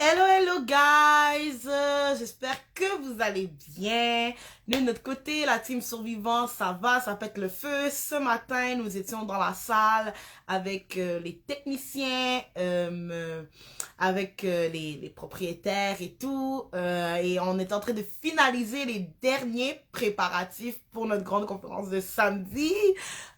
Hello, hello guys! J'espère que vous allez bien. Nous, de notre côté, la team survivant, ça va, ça pète le feu. Ce matin, nous étions dans la salle avec les techniciens, avec les propriétaires et tout. Et on est en train de finaliser les derniers préparatifs pour notre grande conférence de samedi.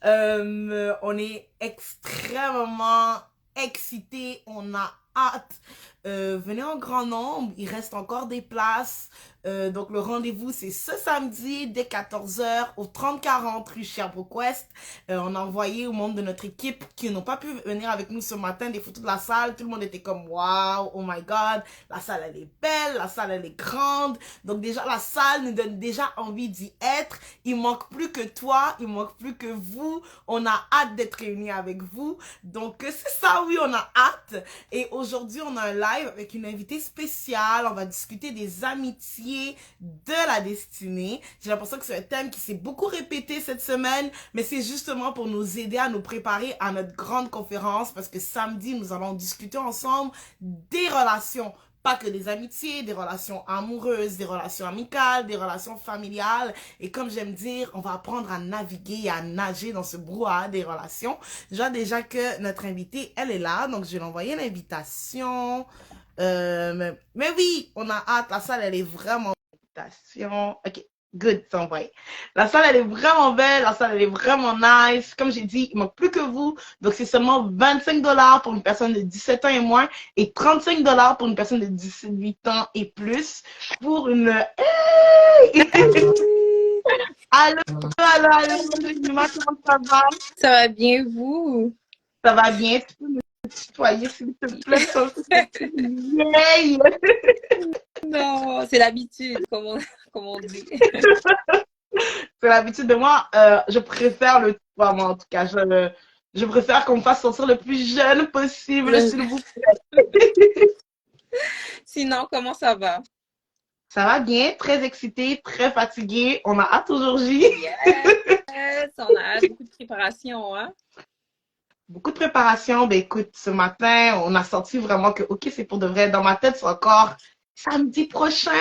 On est extrêmement excités, on a hâte. Venez en grand nombre, il reste encore des places. Donc le rendez-vous c'est ce samedi dès 14 h au 3040 rue Sherbrooke-Ouest. On a envoyé au monde de notre équipe qui n'ont pas pu venir avec nous ce matin des photos de la salle. Tout le monde était comme wow, oh my god, la salle elle est belle, la salle elle est grande. Donc déjà la salle nous donne déjà envie d'y être. Il manque plus que toi, il manque plus que vous. On a hâte d'être réunis avec vous. Donc c'est ça, oui, on a hâte. Et aujourd'hui on a un live avec une invitée spéciale. On va discuter des amitiés de la destinée. J'ai l'impression que c'est un thème qui s'est beaucoup répété cette semaine, mais c'est justement pour nous aider à nous préparer à notre grande conférence parce que samedi, nous allons discuter ensemble des relations. Pas que des amitiés, des relations amoureuses, des relations amicales, des relations familiales. Et comme j'aime dire, on va apprendre à naviguer et à nager dans ce brouhaha des relations. Je vois déjà que notre invitée, elle est là. Donc, je vais l'envoyer l'invitation. Mais oui, on a hâte. La salle, elle est vraiment... Ok, good, c'est envoyé. La salle, elle est vraiment belle. La salle, elle est vraiment nice. Comme j'ai dit, il ne manque plus que vous. Donc, c'est seulement 25 $ pour une personne de 17 ans et moins et 35 $ pour une personne de 18 ans et plus. Pour une... Hey! Allô, allô, allô, comment ça va? Ça va bien, vous? Ça va bien? Tu peux me tutoyer, s'il te plaît? Ça, c'est vieille. Non, c'est l'habitude, comme on dit. C'est l'habitude de moi. Je préfère le tutoiement, moi, en tout cas. Je préfère qu'on me fasse sentir le plus jeune possible, Le- s'il vous plaît. Sinon, comment ça va? Ça va bien, très excité, très fatigué. On a hâte aujourd'hui. Yes, on a beaucoup de préparation, hein? Beaucoup de préparation. Ben écoute, ce matin, on a senti vraiment que, OK, c'est pour de vrai. Dans ma tête, c'est encore samedi prochain.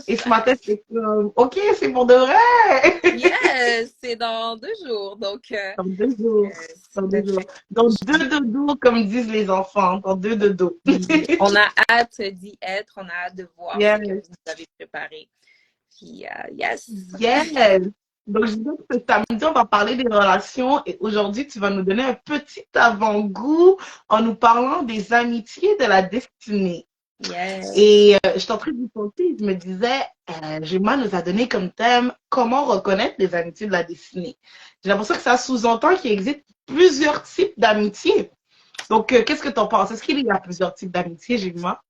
Et ce matin, c'est comme, OK, c'est pour de vrai. Yes, c'est dans 2 jours, donc Dans 2 jours. Dans deux c'est jours. très Dans prochain. deux dodo, comme disent les enfants. Dans deux dodo. Oui, on a hâte d'y être, on a hâte de voir ce que Yes. vous nous avez préparé. Puis, yes. Yes. Donc, je disais que ce samedi, on va parler des relations et aujourd'hui, tu vas nous donner un petit avant-goût en nous parlant des amitiés de la destinée. Yes. Et je suis en train de penser, je me disais, Gemma nous a donné comme thème comment reconnaître les amitiés de la destinée. J'ai l'impression que ça sous-entend qu'il existe plusieurs types d'amitiés. Donc, qu'est-ce que tu en penses? Est-ce qu'il y a plusieurs types d'amitiés, Gemma?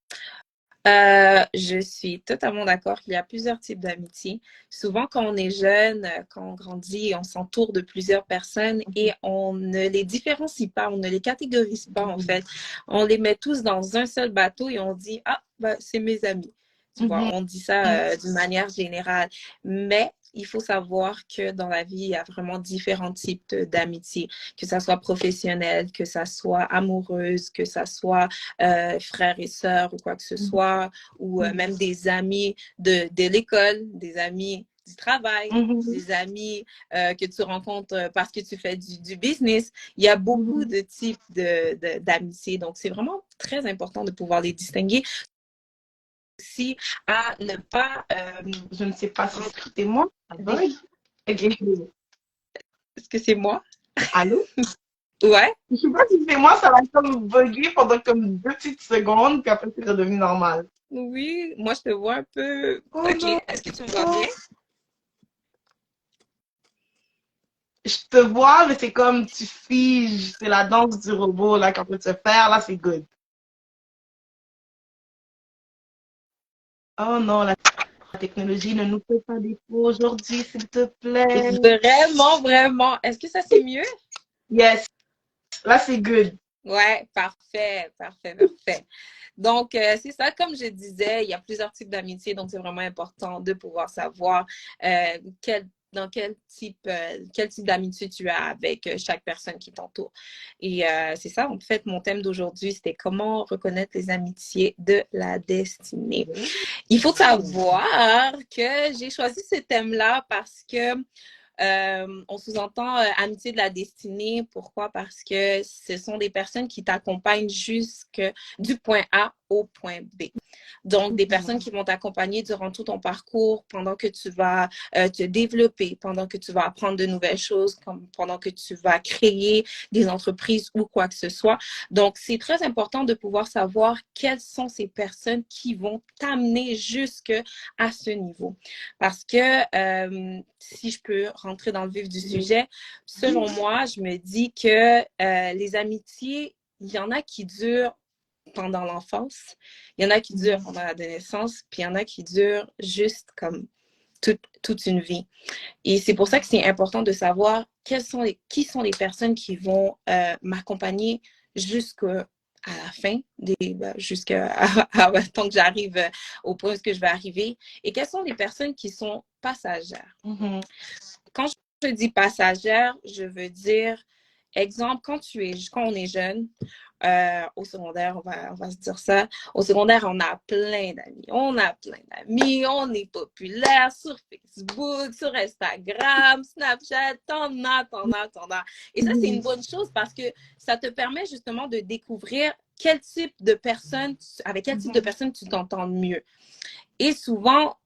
Je suis totalement d'accord qu'il y a plusieurs types d'amitié. Souvent, quand on est jeune, quand on grandit, on s'entoure de plusieurs personnes et on ne les différencie pas, on ne les catégorise pas en fait. On les met tous dans un seul bateau et on dit, ah, bah, c'est mes amis. Tu vois, Mhm. on dit ça d'une manière générale. Mais il faut savoir que dans la vie, il y a vraiment différents types d'amitié, que ça soit professionnelle, que ça soit amoureuse, que ça soit frères et sœurs ou quoi que ce soit, ou même des amis de l'école, des amis du travail, Mhm. des amis que tu rencontres parce que tu fais du business. Il y a beaucoup Mhm. de types d'amitié. Donc, c'est vraiment très important de pouvoir les distinguer. Aussi, à ne pas... Je ne sais pas si c'était moi. avec... Ok. Est-ce que c'est moi? Allô? Ouais. Je sais pas si c'est moi, ça va comme bugger pendant comme 2 petites secondes, puis après c'est redevenu normal. Oui, moi, je te vois un peu... Oh OK. non! Est-ce que tu me vois bien? Je te vois, mais c'est comme tu figes, c'est la danse du robot là qu'on peut se faire, là c'est good. Oh non, la technologie ne nous fait pas défaut aujourd'hui, s'il te plaît. Vraiment, vraiment. Est-ce que ça, c'est mieux? Yes, là c'est good. Ouais, parfait, parfait, parfait. Donc, c'est ça, comme je disais, il y a plusieurs types d'amitié, donc c'est vraiment important de pouvoir savoir quel quel type d'amitié tu as avec chaque personne qui t'entoure. Et c'est ça, en fait, mon thème d'aujourd'hui, c'était comment reconnaître les amitiés de la destinée. Il faut savoir que j'ai choisi ce thème-là parce que on sous-entend amitié de la destinée. Pourquoi? Parce que ce sont des personnes qui t'accompagnent jusque du point A au point B. Donc, des personnes qui vont t'accompagner durant tout ton parcours, pendant que tu vas te développer, pendant que tu vas apprendre de nouvelles choses, comme pendant que tu vas créer des entreprises ou quoi que ce soit. Donc, c'est très important de pouvoir savoir quelles sont ces personnes qui vont t'amener jusque à ce niveau. Parce que si je peux rentrer dans le vif du sujet, selon moi, je me dis que les amitiés, il y en a qui durent pendant l'enfance, il y en a qui durent pendant l'adolescence, puis il y en a qui durent juste comme toute une vie. Et c'est pour ça que c'est important de savoir qui sont les personnes qui vont m'accompagner jusqu'à la fin, jusqu'à tant que j'arrive au point où je vais arriver, et quelles sont les personnes qui sont passagères. Quand je dis passagère, je veux dire, exemple, quand on est jeune, au secondaire, on va se dire ça. Au secondaire, on a plein d'amis. On est populaire sur Facebook, sur Instagram, Snapchat, t'en as. Et ça, c'est une bonne chose parce que ça te permet justement de découvrir avec quel type de personnes tu t'entends mieux. Et souvent,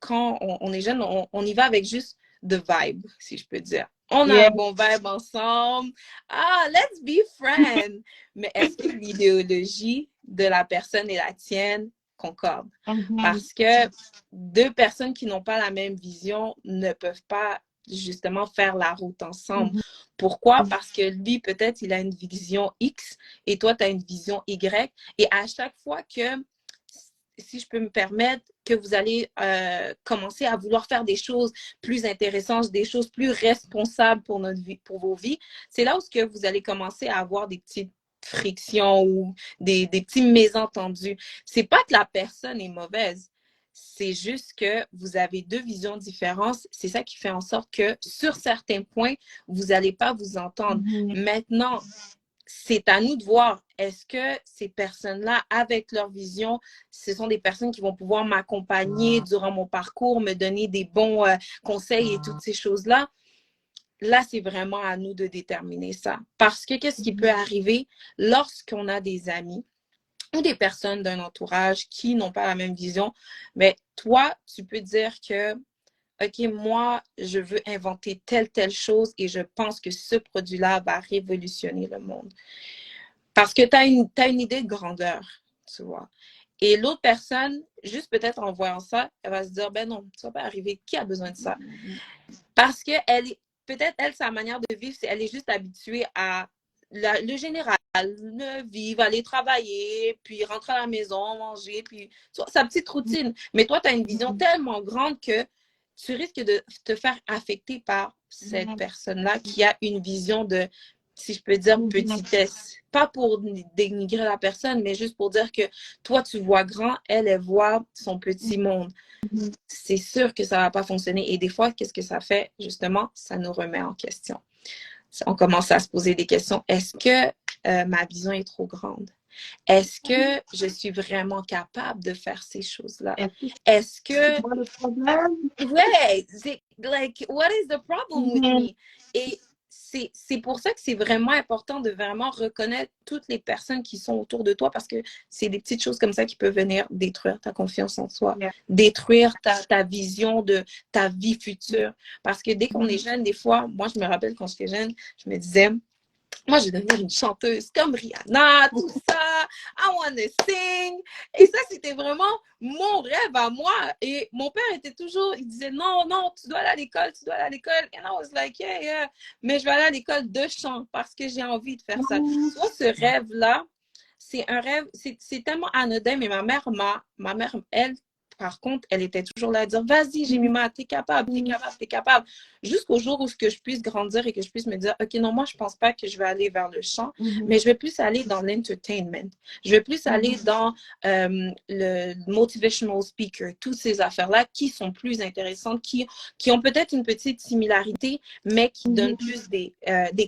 quand on est jeune, on y va avec juste de vibe, si je peux dire. On a un bon vibe ensemble. Ah, let's be friends. Mais est-ce que l'idéologie de la personne et la tienne concordent? Parce que deux personnes qui n'ont pas la même vision ne peuvent pas justement faire la route ensemble. Pourquoi? Parce que lui, peut-être, il a une vision X et toi, tu as une vision Y. Et à chaque fois que si je peux me permettre, que vous allez commencer à vouloir faire des choses plus intéressantes, des choses plus responsables pour notre vie, pour vos vies, c'est là où que vous allez commencer à avoir des petites frictions ou des petits mésentendus. C'est pas que la personne est mauvaise, c'est juste que vous avez deux visions différentes. C'est ça qui fait en sorte que sur certains points, vous n'allez pas vous entendre. Maintenant, c'est à nous de voir, est-ce que ces personnes-là, avec leur vision, ce sont des personnes qui vont pouvoir m'accompagner durant mon parcours, me donner des bons conseils et toutes ces choses-là? Là, c'est vraiment à nous de déterminer ça. Parce que qu'est-ce qui peut arriver lorsqu'on a des amis ou des personnes d'un entourage qui n'ont pas la même vision? Mais toi, tu peux dire que OK, moi, je veux inventer telle chose et je pense que ce produit-là va révolutionner le monde. Parce que tu as une idée de grandeur, tu vois. Et l'autre personne, juste peut-être en voyant ça, elle va se dire, ben non, ça va pas arriver. Qui a besoin de ça? Parce que peut-être, sa manière de vivre, elle est juste habituée à le général, vivre, aller travailler, puis rentrer à la maison, manger, puis sa petite routine. Mais toi, tu as une vision tellement grande que tu risques de te faire affecter par cette personne-là qui a une vision de, si je peux dire, petitesse. Pas pour dénigrer la personne, mais juste pour dire que toi, tu vois grand, elle voit son petit monde. C'est sûr que ça ne va pas fonctionner. Et des fois, qu'est-ce que ça fait? Justement, ça nous remet en question. On commence à se poser des questions. Est-ce que ma vision est trop grande? Est-ce que je suis vraiment capable de faire ces choses-là? Est-ce que... What is the problem? Ouais, like, what is the problem with me? Et c'est pour ça que c'est vraiment important de vraiment reconnaître toutes les personnes qui sont autour de toi parce que c'est des petites choses comme ça qui peuvent venir détruire ta confiance en soi, détruire ta vision de ta vie future. Parce que dès qu'on est jeune, des fois, moi, je me rappelle quand j'étais jeune, je me disais... Moi, je vais devenir une chanteuse comme Rihanna, tout ça. I wanna sing. Et ça, c'était vraiment mon rêve à moi. Et mon père était toujours, il disait, non, tu dois aller à l'école, tu dois aller à l'école. And I was like, yeah. Mais je vais aller à l'école de chant parce que j'ai envie de faire ça. Tu vois, ce rêve-là, c'est un rêve, c'est tellement anodin, mais ma mère, elle, par contre, elle était toujours là à dire, vas-y, Jemima, t'es capable, t'es capable, t'es capable. Jusqu'au jour où ce que je puisse grandir et que je puisse me dire, OK, non, moi, je pense pas que je vais aller vers le chant, mais je vais plus aller dans l'entertainment. Je vais plus aller dans le motivational speaker, toutes ces affaires-là qui sont plus intéressantes, qui ont peut-être une petite similarité, mais qui donnent plus des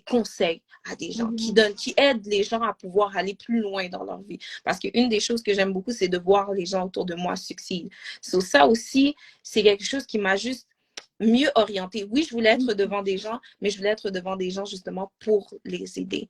conseils à des gens, qui aident les gens à pouvoir aller plus loin dans leur vie. Parce qu'une des choses que j'aime beaucoup, c'est de voir les gens autour de moi succéder. Ça aussi, c'est quelque chose qui m'a juste mieux orientée. Oui, je voulais être devant des gens, mais je voulais être devant des gens justement pour les aider.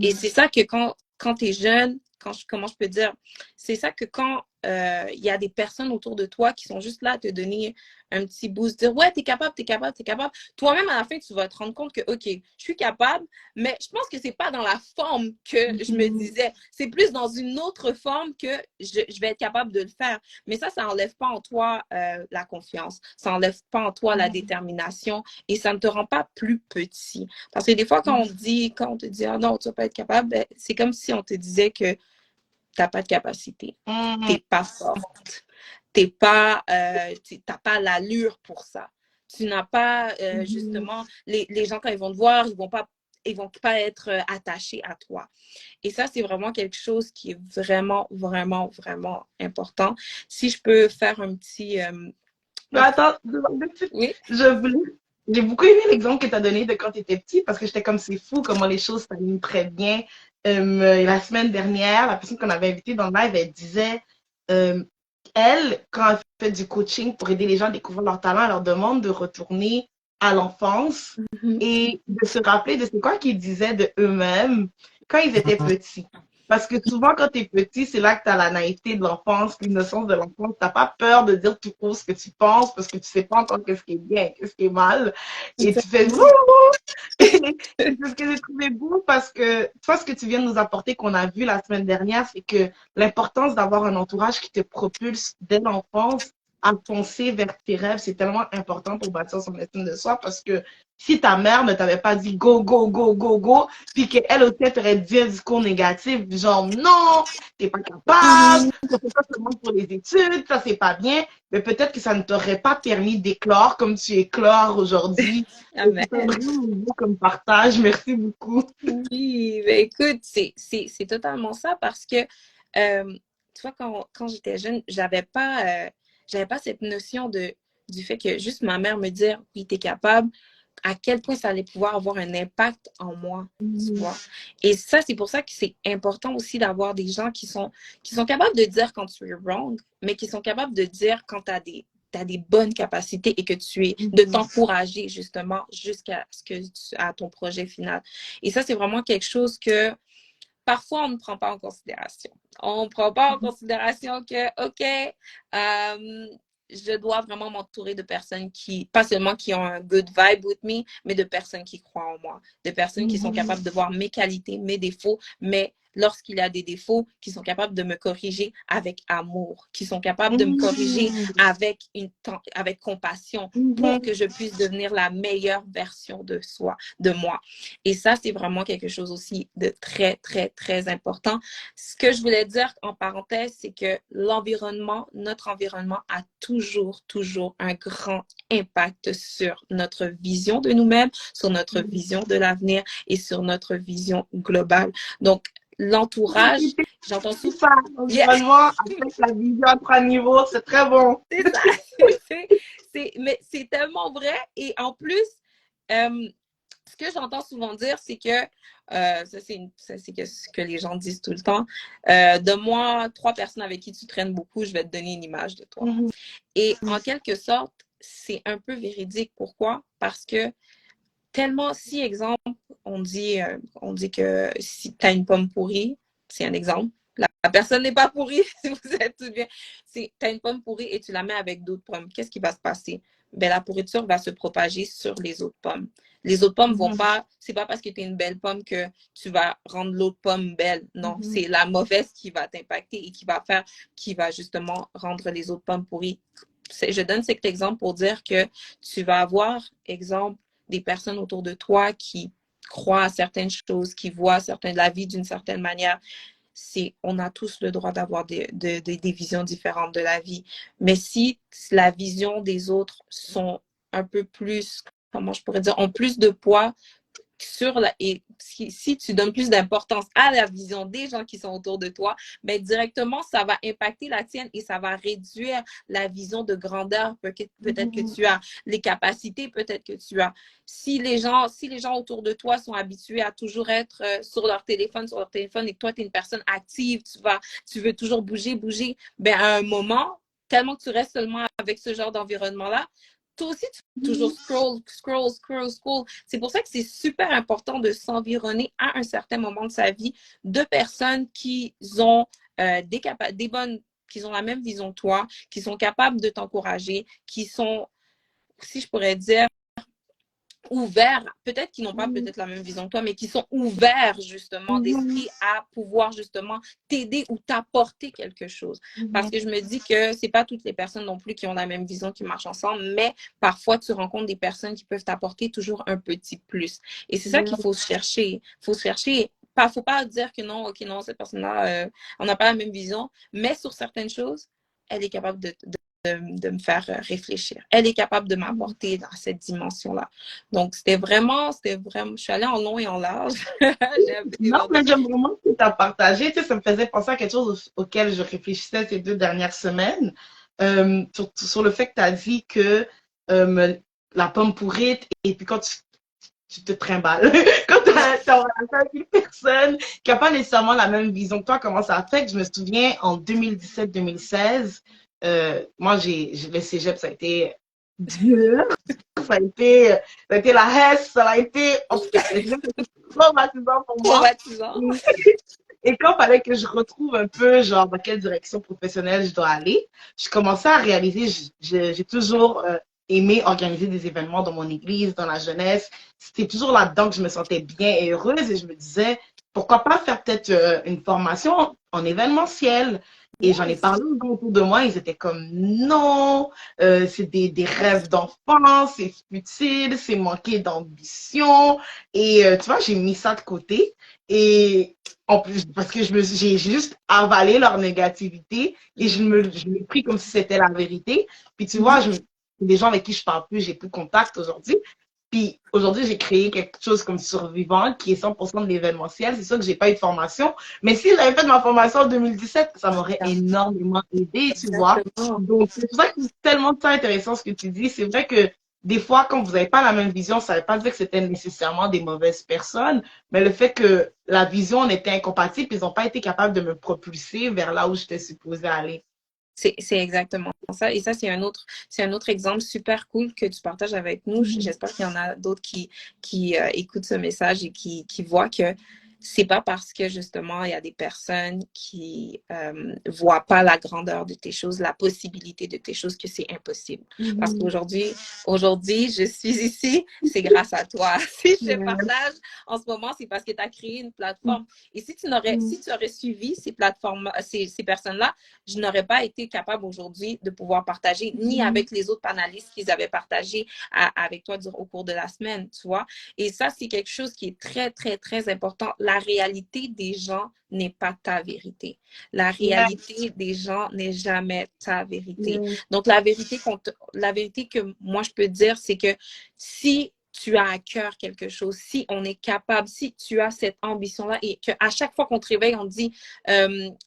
Et c'est ça que quand tu es jeune, comment je peux dire, c'est ça que quand il y a des personnes autour de toi qui sont juste là à te donner un petit boost, dire ouais, t'es capable, t'es capable, t'es capable. Toi-même, à la fin, tu vas te rendre compte que, OK, je suis capable, mais je pense que c'est pas dans la forme que je me disais. C'est plus dans une autre forme que je vais être capable de le faire. Mais ça enlève pas en toi la confiance. Ça enlève pas en toi la détermination et ça ne te rend pas plus petit. Parce que des fois, quand on te dit, ah non, tu vas pas être capable, ben, c'est comme si on te disait que tu n'as pas de capacité. Tu n'es pas forte. T'as pas l'allure pour ça. Tu n'as pas, justement, les gens, quand ils vont te voir, ils vont pas être attachés à toi. Et ça, c'est vraiment quelque chose qui est vraiment, vraiment, vraiment important. Si je peux faire un petit... Mais attends, oui? j'ai beaucoup aimé l'exemple que tu as donné de quand tu étais petit parce que j'étais comme c'est fou comment les choses s'alignent très bien. La semaine dernière, la personne qu'on avait invitée dans le live, elle disait, euh, elle, quand elle fait du coaching pour aider les gens à découvrir leur talent, elle leur demande de retourner à l'enfance et de se rappeler de c'est quoi qu'ils disaient de eux-mêmes quand ils étaient petits. Parce que souvent, quand tu es petit, c'est là que tu as la naïveté de l'enfance, l'innocence de l'enfance. Tu n'as pas peur de dire tout haut ce que tu penses parce que tu sais pas encore qu'est-ce qui est bien, qu'est-ce qui est mal. Et tu fais wouhou! Et c'est ce que j'ai trouvé beau parce que toi, ce que tu viens de nous apporter, qu'on a vu la semaine dernière, c'est que l'importance d'avoir un entourage qui te propulse dès l'enfance à foncer vers tes rêves, c'est tellement important pour bâtir son estime de soi parce que si ta mère ne t'avait pas dit go, go, go, go, go, puis qu'elle aussi t'aurait dit un discours négatif, genre non, t'es pas capable, ça fait pas seulement pour les études, ça c'est pas bien, mais peut-être que ça ne t'aurait pas permis d'éclore comme tu éclores aujourd'hui. Amen. C'est vraiment beau comme partage, merci beaucoup. Oui, ben écoute, c'est totalement ça parce que, tu vois, quand j'étais jeune, j'avais pas cette notion du fait que juste ma mère me dire, oui, t'es capable, à quel point ça allait pouvoir avoir un impact en moi, tu vois. Et ça, c'est pour ça que c'est important aussi d'avoir des gens qui sont capables de dire quand tu es wrong, mais qui sont capables de dire quand tu as des bonnes capacités et que tu es de t'encourager justement jusqu'à à ton projet final. Et ça, c'est vraiment quelque chose que parfois on ne prend pas en considération. On ne prend pas en considération que, OK, je dois vraiment m'entourer de personnes pas seulement qui ont un good vibe with me, mais de personnes qui croient en moi, de personnes qui sont capables de voir mes qualités, mes défauts, mais lorsqu'il y a des défauts, qui sont capables de me corriger avec amour, qui sont capables de me corriger avec compassion pour que je puisse devenir la meilleure version de moi. Et ça, c'est vraiment quelque chose aussi de très, très, très important. Ce que je voulais dire en parenthèse, c'est que notre environnement a toujours, toujours un grand impact sur notre vision de nous-mêmes, sur notre vision de l'avenir et sur notre vision globale. Donc, l'entourage, j'entends souvent... L'environnement affecte la vision à 3 niveaux, c'est très bon. C'est ça. Mais c'est tellement vrai. Et en plus, ce que j'entends souvent dire, c'est que, ça c'est ce que les gens disent tout le temps, de moi, 3 personnes avec qui tu traînes beaucoup, je vais te donner une image de toi. Et en quelque sorte, c'est un peu véridique. Pourquoi? Parce que tellement, si exemple, on dit que si tu as une pomme pourrie, c'est un exemple. La personne n'est pas pourrie, si vous êtes tout bien. Si tu as une pomme pourrie et tu la mets avec d'autres pommes, qu'est-ce qui va se passer? Ben, la pourriture va se propager sur les autres pommes. Les autres pommes vont pas, c'est pas parce que tu es une belle pomme que tu vas rendre l'autre pomme belle. Non, c'est la mauvaise qui va t'impacter et qui va justement rendre les autres pommes pourries. Je donne cet exemple pour dire que tu vas avoir, exemple, des personnes autour de toi qui croient à certaines choses, qui voient la vie d'une certaine manière. on a tous le droit d'avoir des visions différentes de la vie. Mais si la vision des autres sont un peu plus, comment je pourrais dire, ont plus de poids et si tu donnes plus d'importance à la vision des gens qui sont autour de toi, ben directement, ça va impacter la tienne et ça va réduire la vision de grandeur peut-être que tu as, les capacités peut-être que tu as. Si les gens autour de toi sont habitués à toujours être sur leur téléphone et que toi, tu es une personne active, tu veux toujours bouger, ben à un moment, tellement que tu restes seulement avec ce genre d'environnement-là, toi aussi, tu toujours scroll. C'est pour ça que c'est super important de s'environner à un certain moment de sa vie de personnes qui ont qui ont la même vision que toi, qui sont capables de t'encourager, qui sont, si je pourrais dire, ouverts, peut-être qu'ils n'ont pas peut-être la même vision que toi, mais qui sont ouverts justement d'esprit à pouvoir justement t'aider ou t'apporter quelque chose. Parce que je me dis que c'est pas toutes les personnes non plus qui ont la même vision qui marchent ensemble, mais parfois tu rencontres des personnes qui peuvent t'apporter toujours un petit plus. Et c'est ça qu'il faut chercher. Faut chercher. Faut pas dire que non, ok, non, cette personne-là, on n'a pas la même vision, mais sur certaines choses, elle est capable de me faire réfléchir. Elle est capable de m'apporter dans cette dimension-là. Donc, je suis allée en long et en large. Non, mais j'aime vraiment ce que tu as partagé. Tu sais, ça me faisait penser à quelque chose auquel je réfléchissais ces 2 dernières semaines. Sur le fait que tu as dit que euh, la pomme pourrite, et puis quand tu te trimbales, quand tu as relation avec une personne qui n'a pas nécessairement la même vision que toi, comment ça fait? Je me souviens, en 2017-2016, moi, le cégep, ça a été dur. Ça a été la Hesse, ça a été, en tout cas, traumatisant pour moi. Traumatisant. Et quand il fallait que je retrouve un peu, genre, dans quelle direction professionnelle je dois aller, je commençais à réaliser, j'ai toujours aimé organiser des événements dans mon église, dans la jeunesse. C'était toujours là-dedans que je me sentais bien et heureuse et je me disais, pourquoi pas faire peut-être une formation en événementiel? Et j'en ai parlé aux gens autour de moi, ils étaient comme non, c'est des rêves d'enfant, c'est futile, c'est manquer d'ambition. Et tu vois, j'ai mis ça de côté. Et en plus, parce que j'ai juste avalé leur négativité et je l'ai pris comme si c'était la vérité. Puis tu vois, des gens avec qui je parle plus, j'ai plus contact aujourd'hui. Puis aujourd'hui, j'ai créé quelque chose comme Survivant qui est 100% de l'événementiel. C'est sûr que j'ai pas eu de formation, mais si j'avais fait ma formation en 2017, ça m'aurait énormément aidé, tu vois. Exactement. Donc, c'est pour ça que c'est tellement intéressant ce que tu dis. C'est vrai que des fois, quand vous n'avez pas la même vision, ça ne veut pas dire que c'était nécessairement des mauvaises personnes, mais le fait que la vision en était incompatible, ils n'ont pas été capables de me propulser vers là où j'étais supposée aller. C'est exactement ça. Et ça, c'est un autre exemple super cool que tu partages avec nous. J'espère qu'il y en a d'autres qui écoutent ce message et qui voient que c'est pas parce que justement il y a des personnes qui voient pas la grandeur de tes choses, la possibilité de tes choses, que c'est impossible. Parce qu'aujourd'hui, je suis ici, c'est grâce à toi. Si je partage en ce moment, c'est parce que tu as créé une plateforme. Et si tu aurais suivi ces plateformes, ces personnes-là, je n'aurais pas été capable aujourd'hui de pouvoir partager, ni avec les autres panélistes qu'ils avaient partagé avec toi au cours de la semaine, tu vois. Et ça, c'est quelque chose qui est très, très, très important. La réalité des gens n'est pas ta vérité. La réalité des gens n'est jamais ta vérité. Donc, la vérité que moi, je peux dire, c'est que si tu as à cœur quelque chose, si on est capable, si tu as cette ambition-là et qu'à chaque fois qu'on te réveille, on te dit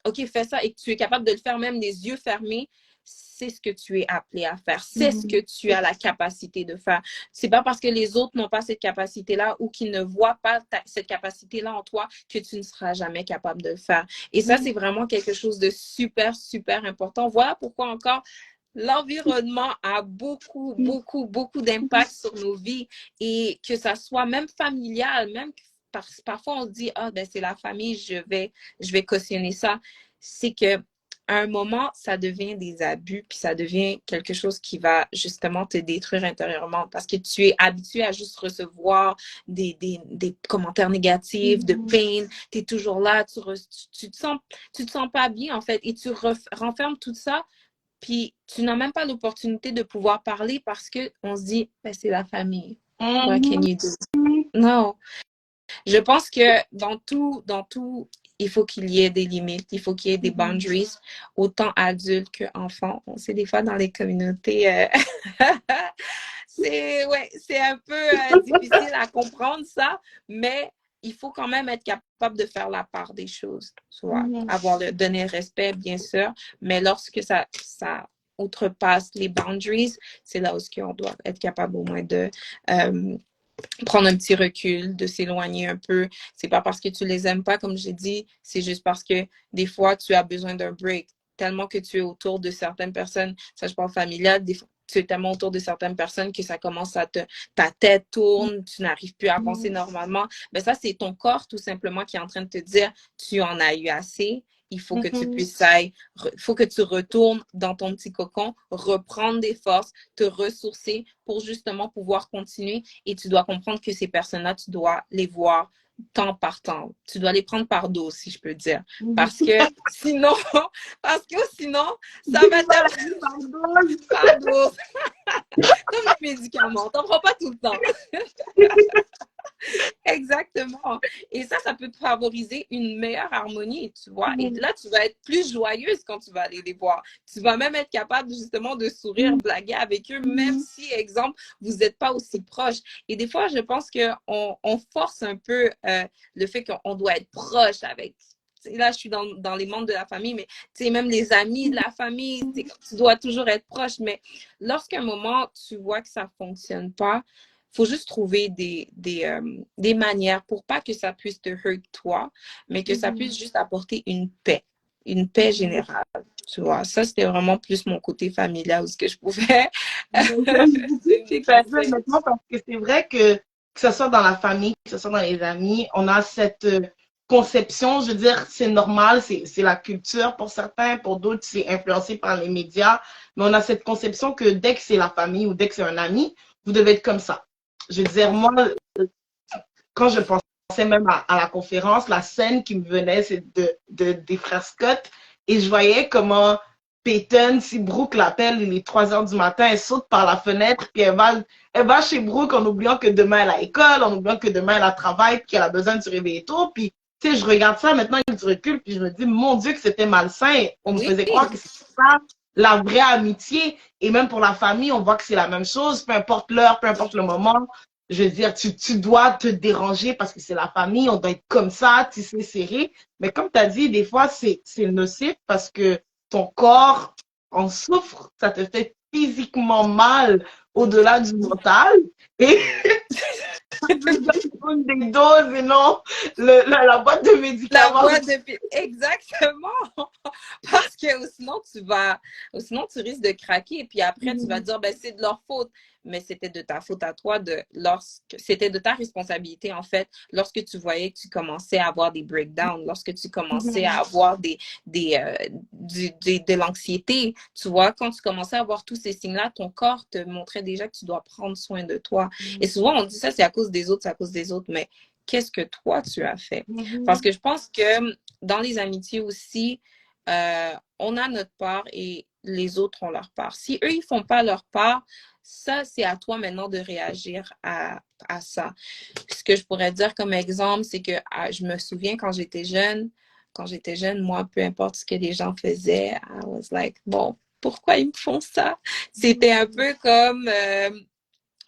OK, fais ça et que tu es capable de le faire même les yeux fermés, c'est ce que tu es appelé à faire. C'est ce que tu as la capacité de faire. C'est pas parce que les autres n'ont pas cette capacité-là ou qu'ils ne voient pas cette capacité-là en toi que tu ne seras jamais capable de le faire. Et ça, c'est vraiment quelque chose de super, super important. Voilà pourquoi encore l'environnement a beaucoup, beaucoup, beaucoup d'impact sur nos vies et que ça soit même familial, même parfois on se dit, ah, ben c'est la famille, je vais cautionner ça. C'est que à un moment, ça devient des abus, puis ça devient quelque chose qui va justement te détruire intérieurement parce que tu es habitué à juste recevoir des commentaires négatifs, de peine, tu es toujours là, tu te sens pas bien en fait et tu renfermes tout ça. Puis, tu n'as même pas l'opportunité de pouvoir parler parce qu'on se dit, ben, c'est la famille. What can you do? Non. Je pense que dans tout, il faut qu'il y ait des limites, il faut qu'il y ait des boundaries, autant adultes qu'enfants. On sait des fois dans les communautés, c'est un peu difficile à comprendre ça, mais il faut quand même être capable de faire la part des choses, tu vois, donner le respect, bien sûr, mais lorsque ça outrepasse les boundaries, c'est là où on doit être capable au moins de prendre un petit recul, de s'éloigner un peu. C'est pas parce que tu les aimes pas, comme j'ai dit, c'est juste parce que des fois, tu as besoin d'un break. Tellement que tu es autour de certaines personnes, ça je parle familial, des fois, tu es tellement autour de certaines personnes que ça commence ta tête tourne, tu n'arrives plus à penser normalement. Ben ça, c'est ton corps tout simplement qui est en train de te dire, tu en as eu assez. Il faut que tu puisses faut que tu retournes dans ton petit cocon, reprendre des forces, te ressourcer pour justement pouvoir continuer. Et tu dois comprendre que ces personnes-là, tu dois les voir temps par temps. Tu dois les prendre par dose, si je peux dire. Parce que sinon, ça va être par dose. Comme les médicaments, t'en prends pas tout le temps. Exactement. Et ça peut te favoriser une meilleure harmonie, tu vois. Et là, tu vas être plus joyeuse quand tu vas aller les voir. Tu vas même être capable justement de sourire, blaguer avec eux, même si, exemple, vous n'êtes pas aussi proches. Et des fois, je pense qu'on force un peu le fait qu'on doit être proche avec. Là, je suis dans les membres de la famille, mais même les amis de la famille, tu dois toujours être proche. Mais lorsqu'à un moment, tu vois que ça ne fonctionne pas, faut juste trouver des manières pour pas que ça puisse te hurt toi, mais que ça puisse juste apporter une paix générale. Tu vois, ça, c'était vraiment plus mon côté familial, ce que je pouvais. Maintenant, parce que c'est vrai que ce soit dans la famille, que ce soit dans les amis, on a cette conception, je veux dire, c'est normal, c'est la culture pour certains, pour d'autres, c'est influencé par les médias, mais on a cette conception que dès que c'est la famille ou dès que c'est un ami, vous devez être comme ça. Je veux dire, moi, quand je pensais même à la conférence, la scène qui me venait, c'est des frères Scott. Et je voyais comment Peyton, si Brooke l'appelle, il est 3 heures du matin, elle saute par la fenêtre, puis elle va chez Brooke en oubliant que demain elle a école, en oubliant que demain elle a travail, puis qu'elle a besoin de se réveiller tôt. Puis, tu sais, je regarde ça maintenant avec du recul, puis je me dis, mon Dieu, que c'était malsain. On me faisait croire que c'était ça, la vraie amitié. Et même pour la famille, on voit que c'est la même chose, peu importe l'heure, peu importe le moment. Je veux dire, tu dois te déranger parce que c'est la famille, on doit être comme ça, tissé serré. Mais comme tu as dit, des fois, c'est nocif parce que ton corps en souffre, ça te fait physiquement mal au-delà du mental. Et une des doses et non la boîte de médicaments. Exactement. Parce que sinon tu risques de craquer et puis après tu vas dire ben c'est de leur faute. Mais c'était de ta faute à toi c'était de ta responsabilité en fait lorsque tu voyais que tu commençais à avoir des breakdowns, lorsque tu commençais à avoir de l'anxiété, tu vois, quand tu commençais à avoir tous ces signes-là, ton corps te montrait déjà que tu dois prendre soin de toi. Et souvent on dit ça c'est à cause des autres, c'est à cause des autres, mais qu'est-ce que toi tu as fait? Parce que je pense que dans les amitiés aussi, on a notre part et les autres ont leur part. Si eux, ils font pas leur part, ça, c'est à toi maintenant de réagir à ça. Ce que je pourrais dire comme exemple, c'est que je me souviens quand j'étais jeune, moi, peu importe ce que les gens faisaient, I was like, bon, pourquoi ils me font ça? C'était un peu comme...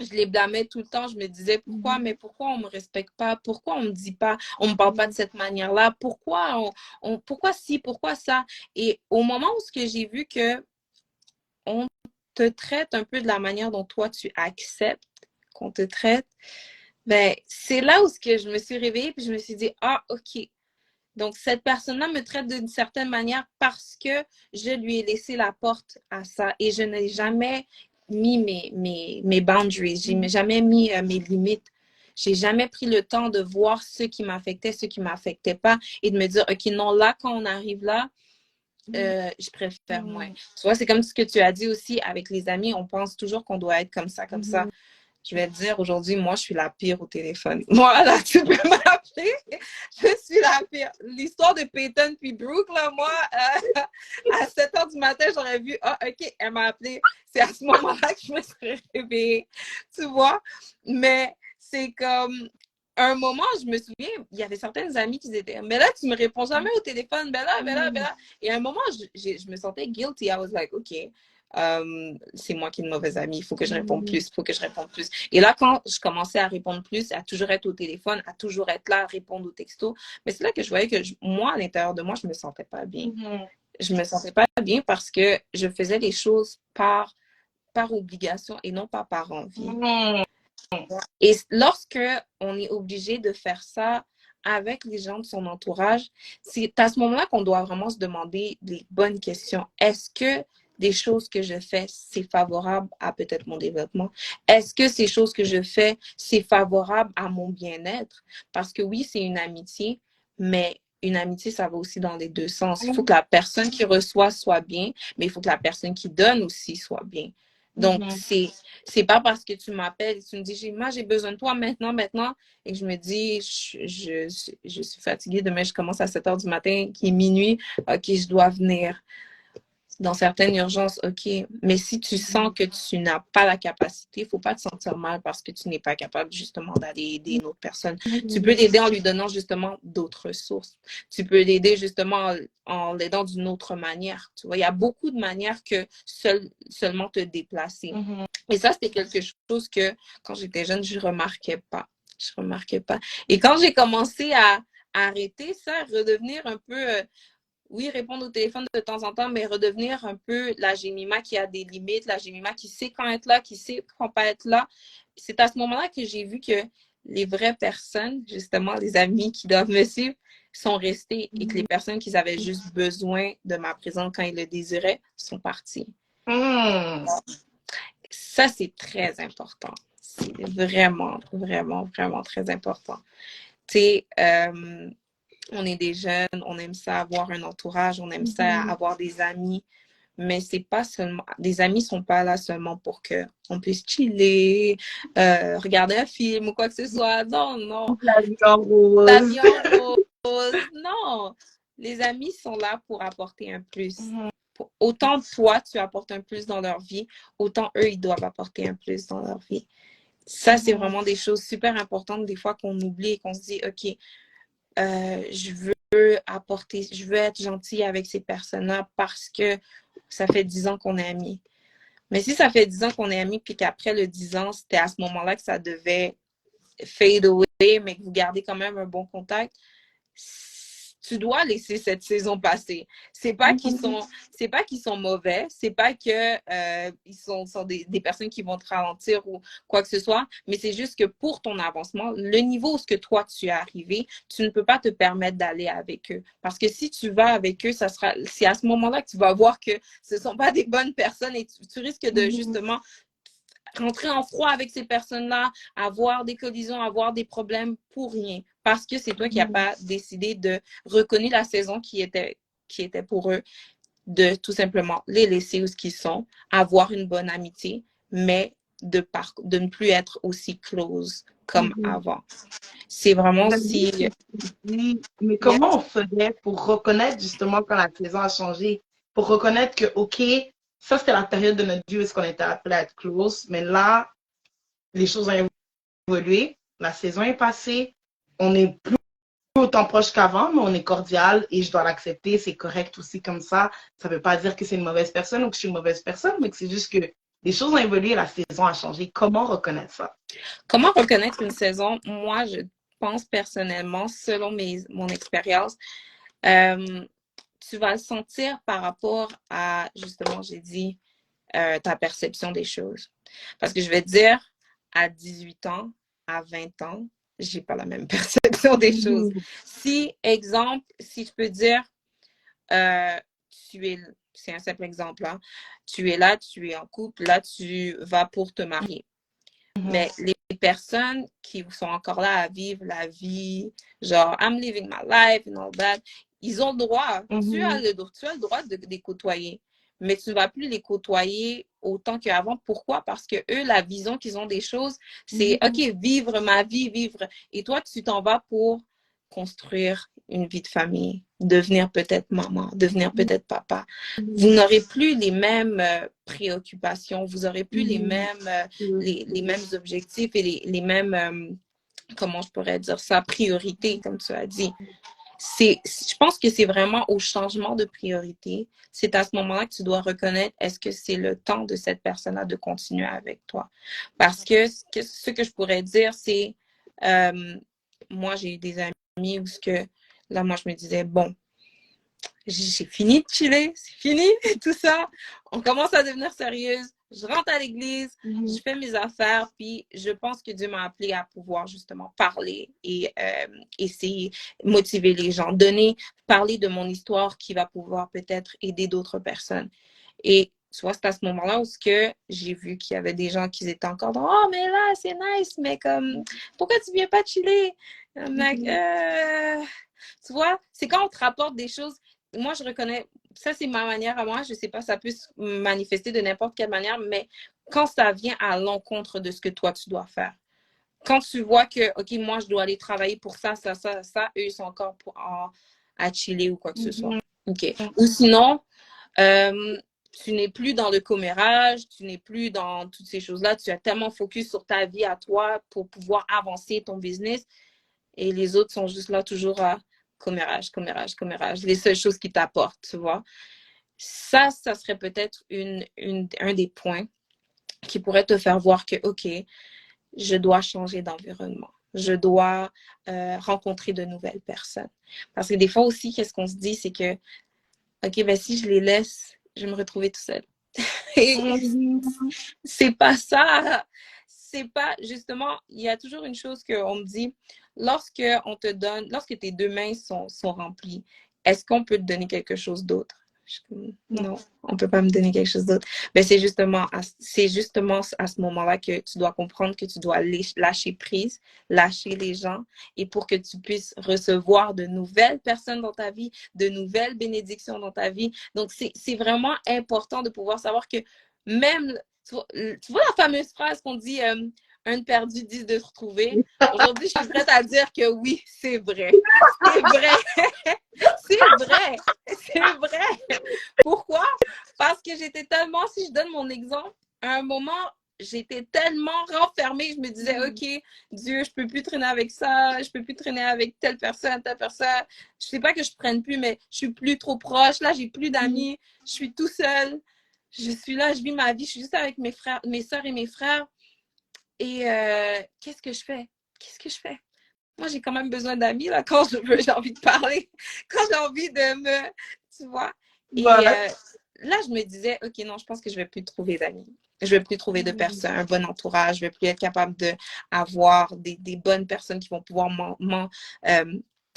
je les blâmais tout le temps. Je me disais mais pourquoi on me respecte pas? Pourquoi on me dit pas, on me parle pas de cette manière-là? Pourquoi pourquoi ci, pourquoi ça? Et au moment où j'ai vu que on te traite un peu de la manière dont toi tu acceptes qu'on te traite, ben c'est là où je me suis réveillée puis je me suis dit ok. Donc, cette personne-là me traite d'une certaine manière parce que je lui ai laissé la porte à ça et je n'ai jamais mis mes boundaries, je n'ai jamais mis mes limites. J'ai jamais pris le temps de voir ce qui m'affectait, ce qui ne m'affectait pas et de me dire, OK, non, là, quand on arrive là, je préfère moins. Tu vois, c'est comme ce que tu as dit aussi avec les amis, on pense toujours qu'on doit être comme ça, comme ça. Je vais te dire, aujourd'hui, moi, je suis la pire au téléphone. Moi, là, tu peux m'appeler. Je suis la pire. L'histoire de Peyton puis Brooke, là, moi, à 7 heures du matin, j'aurais vu, OK, elle m'a appelé. C'est à ce moment-là que je me serais réveillée. Tu vois? Mais c'est comme, à un moment, je me souviens, il y avait certaines amies qui étaient, mais là, tu me réponds jamais au téléphone, ben là, ben là, ben là. Et à un moment, je me sentais guilty. I was like, OK, c'est moi qui ai une mauvaise amie, il faut que je réponde plus, il faut que je réponde plus. Et là, quand je commençais à répondre plus, à toujours être au téléphone, à toujours être là, à répondre aux textos, mais c'est là que je voyais que moi, à l'intérieur de moi, je me sentais pas bien. Je me sentais pas bien parce que je faisais les choses par obligation et non pas par envie. Et lorsque on est obligé de faire ça avec les gens de son entourage, c'est à ce moment-là qu'on doit vraiment se demander les bonnes questions. Est-ce que des choses que je fais, c'est favorable à peut-être mon développement? Est-ce que ces choses que je fais, c'est favorable à mon bien-être? Parce que oui, c'est une amitié, mais une amitié, ça va aussi dans les deux sens. Il faut que la personne qui reçoit soit bien, mais il faut que la personne qui donne aussi soit bien. Donc, c'est pas parce que tu m'appelles et tu me dis, moi, j'ai besoin de toi maintenant, et que je me dis, je suis fatiguée, demain, je commence à 7 heures du matin, qui est minuit, OK, je dois venir. Dans certaines urgences, OK. Mais si tu sens que tu n'as pas la capacité, il ne faut pas te sentir mal parce que tu n'es pas capable justement d'aller aider une autre personne. Tu peux l'aider en lui donnant justement d'autres ressources. Tu peux l'aider justement en l'aidant d'une autre manière. Tu vois, il y a beaucoup de manières que seulement te déplacer. Et ça, c'était quelque chose que quand j'étais jeune, je ne remarquais pas. Je remarquais pas. Et quand j'ai commencé à arrêter ça, redevenir un peu... oui, répondre au téléphone de temps en temps, mais redevenir un peu la Jemima qui a des limites, la Jemima qui sait quand être là, qui sait quand pas être là. C'est à ce moment-là que j'ai vu que les vraies personnes, justement, les amis qui doivent me suivre, sont restés et que les personnes qui avaient juste besoin de ma présence quand ils le désiraient sont parties. Ça, c'est très important. C'est vraiment, vraiment, vraiment très important. Tu sais, on est des jeunes, on aime ça avoir un entourage, on aime ça avoir des amis, mais c'est pas seulement, des amis sont pas là seulement pour que on puisse chiller, regarder un film ou quoi que ce soit. Non, non. La vie en rose. La vie en rose. Non. Les amis sont là pour apporter un plus. Autant toi, tu apportes un plus dans leur vie, autant eux, ils doivent apporter un plus dans leur vie. Ça, c'est vraiment des choses super importantes des fois qu'on oublie et qu'on se dit, OK, je veux apporter, je veux être gentille avec ces personnes-là parce que ça fait 10 ans qu'on est amis. Mais si ça fait 10 ans qu'on est amis, puis qu'après le 10 ans, c'était à ce moment-là que ça devait fade away, mais que vous gardez quand même un bon contact, tu dois laisser cette saison passer. C'est pas qu'ils sont mauvais, c'est pas que ils sont des personnes qui vont te ralentir ou quoi que ce soit, mais c'est juste que pour ton avancement, le niveau où ce que toi tu es arrivé, tu ne peux pas te permettre d'aller avec eux. Parce que si tu vas avec eux, c'est à ce moment-là que tu vas voir que ce sont pas des bonnes personnes et tu risques de justement rentrer en froid avec ces personnes-là, avoir des collisions, avoir des problèmes pour rien. Parce que c'est toi qui n'as pas décidé de reconnaître la saison qui était pour eux, de tout simplement les laisser où ils sont, avoir une bonne amitié, mais de ne plus être aussi close comme avant. C'est vraiment si... Mais comment on faisait pour reconnaître justement quand la saison a changé, pour reconnaître que, OK, ça c'était la période de notre vie où est-ce qu'on était appelé à être close, mais là, les choses ont évolué, la saison est passée, on n'est plus autant proche qu'avant, mais on est cordial et je dois l'accepter, c'est correct aussi comme ça. Ça ne veut pas dire que c'est une mauvaise personne ou que je suis une mauvaise personne, mais que c'est juste que les choses ont évolué, la saison a changé. Comment reconnaître ça? Comment reconnaître une saison? Moi, je pense personnellement, selon mon expérience, tu vas le sentir par rapport à, justement, j'ai dit, ta perception des choses. Parce que je vais te dire, à 18 ans, à 20 ans, j'ai pas la même perception des choses. Si, exemple, si je peux dire, c'est un simple exemple, hein, tu es là, tu es en couple, là, tu vas pour te marier. Mais les personnes qui sont encore là à vivre la vie, genre, I'm living my life and all that, ils ont le droit, tu as le droit de les côtoyer, mais tu ne vas plus les côtoyer autant qu'avant. Pourquoi? Parce que eux, la vision qu'ils ont des choses, c'est, OK, vivre ma vie, vivre. Et toi, tu t'en vas pour construire une vie de famille, devenir peut-être maman, devenir peut-être papa. Vous n'aurez plus les mêmes préoccupations, vous n'aurez plus les mêmes objectifs et les mêmes comment je pourrais dire ça, priorité, comme tu as dit. Je pense que c'est vraiment au changement de priorité. C'est à ce moment-là que tu dois reconnaître est-ce que c'est le temps de cette personne-là de continuer avec toi. Parce que ce que je pourrais dire, c'est moi, j'ai eu des amis où là, moi, je me disais, bon, j'ai fini de chiller, c'est fini, tout ça. On commence à devenir sérieuse. Je rentre à l'église, je fais mes affaires, puis je pense que Dieu m'a appelé à pouvoir justement parler et essayer motiver les gens, parler de mon histoire qui va pouvoir peut-être aider d'autres personnes. Et tu vois, c'est à ce moment-là où j'ai vu qu'il y avait des gens qui étaient encore dans oh, mais là, c'est nice, mais comme, pourquoi tu viens pas chiller? Tu vois, c'est quand on te rapporte des choses. Moi, je reconnais, ça, c'est ma manière à moi. Je sais pas, ça peut se manifester de n'importe quelle manière, mais quand ça vient à l'encontre de ce que toi, tu dois faire. Quand tu vois que, OK, moi, je dois aller travailler pour ça, ça, ça, ça, eux, ils sont encore à chiller ou quoi que ce soit. OK. Ou sinon, tu n'es plus dans le commérage, tu n'es plus dans toutes ces choses-là. Tu as tellement focus sur ta vie à toi pour pouvoir avancer ton business et les autres sont juste là toujours à commérage, commérage, commérage. Les seules choses qui t'apportent, tu vois. Ça serait peut-être un des points qui pourrait te faire voir que, OK, je dois changer d'environnement. Je dois rencontrer de nouvelles personnes. Parce que des fois aussi, qu'est-ce qu'on se dit, c'est que, OK, ben si je les laisse, je vais me retrouver tout seul. C'est pas ça. C'est pas, justement, il y a toujours une chose qu'on me dit, lorsque tes deux mains sont remplies, est-ce qu'on peut te donner quelque chose d'autre? Non, on peut pas me donner quelque chose d'autre. Mais c'est justement à ce moment-là que tu dois comprendre que tu dois lâcher prise, lâcher les gens, et pour que tu puisses recevoir de nouvelles personnes dans ta vie, de nouvelles bénédictions dans ta vie. Donc, c'est vraiment important de pouvoir savoir que même, tu vois la fameuse phrase qu'on dit un de perdu, 10 de retrouver. Aujourd'hui, je suis prête à dire que oui, c'est vrai. C'est vrai. C'est vrai. C'est vrai. Pourquoi? Parce que j'étais tellement, si je donne mon exemple, à un moment, j'étais tellement renfermée, je me disais, OK, Dieu, je peux plus traîner avec ça, je peux plus traîner avec telle personne, telle personne. Je sais pas que je prenne plus, mais je suis plus trop proche. Là, j'ai plus d'amis, je suis tout seul. Je suis là, je vis ma vie, je suis juste avec mes frères, mes soeurs et mes frères. Et qu'est-ce que je fais? Qu'est-ce que je fais? Moi, j'ai quand même besoin d'amis là, quand j'ai envie de parler, quand j'ai envie de me... Tu vois? Et là, je me disais, OK, non, je pense que je vais plus trouver d'amis. Je vais plus trouver de personnes, un bon entourage. Je vais plus être capable d'avoir des bonnes personnes qui vont pouvoir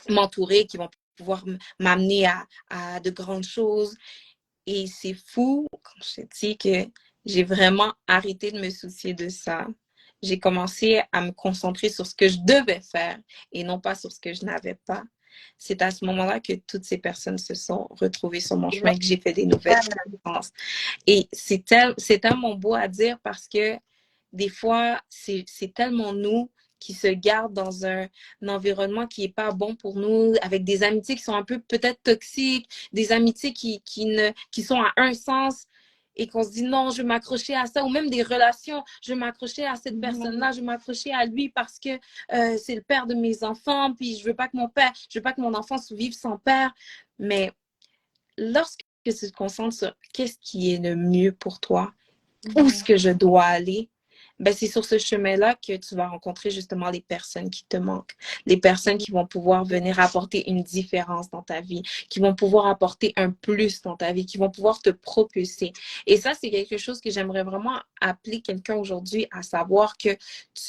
m'entourer, qui vont pouvoir m'amener à de grandes choses. Et c'est fou, quand je te dis que j'ai vraiment arrêté de me soucier de ça. J'ai commencé à me concentrer sur ce que je devais faire et non pas sur ce que je n'avais pas. C'est à ce moment-là que toutes ces personnes se sont retrouvées sur mon chemin et que j'ai fait des nouvelles connaissances. Et c'est tellement beau à dire parce que des fois, c'est tellement nous qui se gardent dans un environnement qui n'est pas bon pour nous, avec des amitiés qui sont un peu peut-être toxiques, des amitiés qui sont à un sens et qu'on se dit non, je vais m'accrocher à ça, ou même des relations, je vais m'accrocher à cette personne-là, je vais m'accrocher à lui parce que c'est le père de mes enfants, puis je veux pas que mon enfant vive sans père. Mais lorsque tu te concentres sur qu'est-ce qui est le mieux pour toi, où est-ce que je dois aller, ben c'est sur ce chemin-là que tu vas rencontrer justement les personnes qui te manquent, les personnes qui vont pouvoir venir apporter une différence dans ta vie, qui vont pouvoir apporter un plus dans ta vie, qui vont pouvoir te propulser. Et ça, c'est quelque chose que j'aimerais vraiment appeler quelqu'un aujourd'hui à savoir que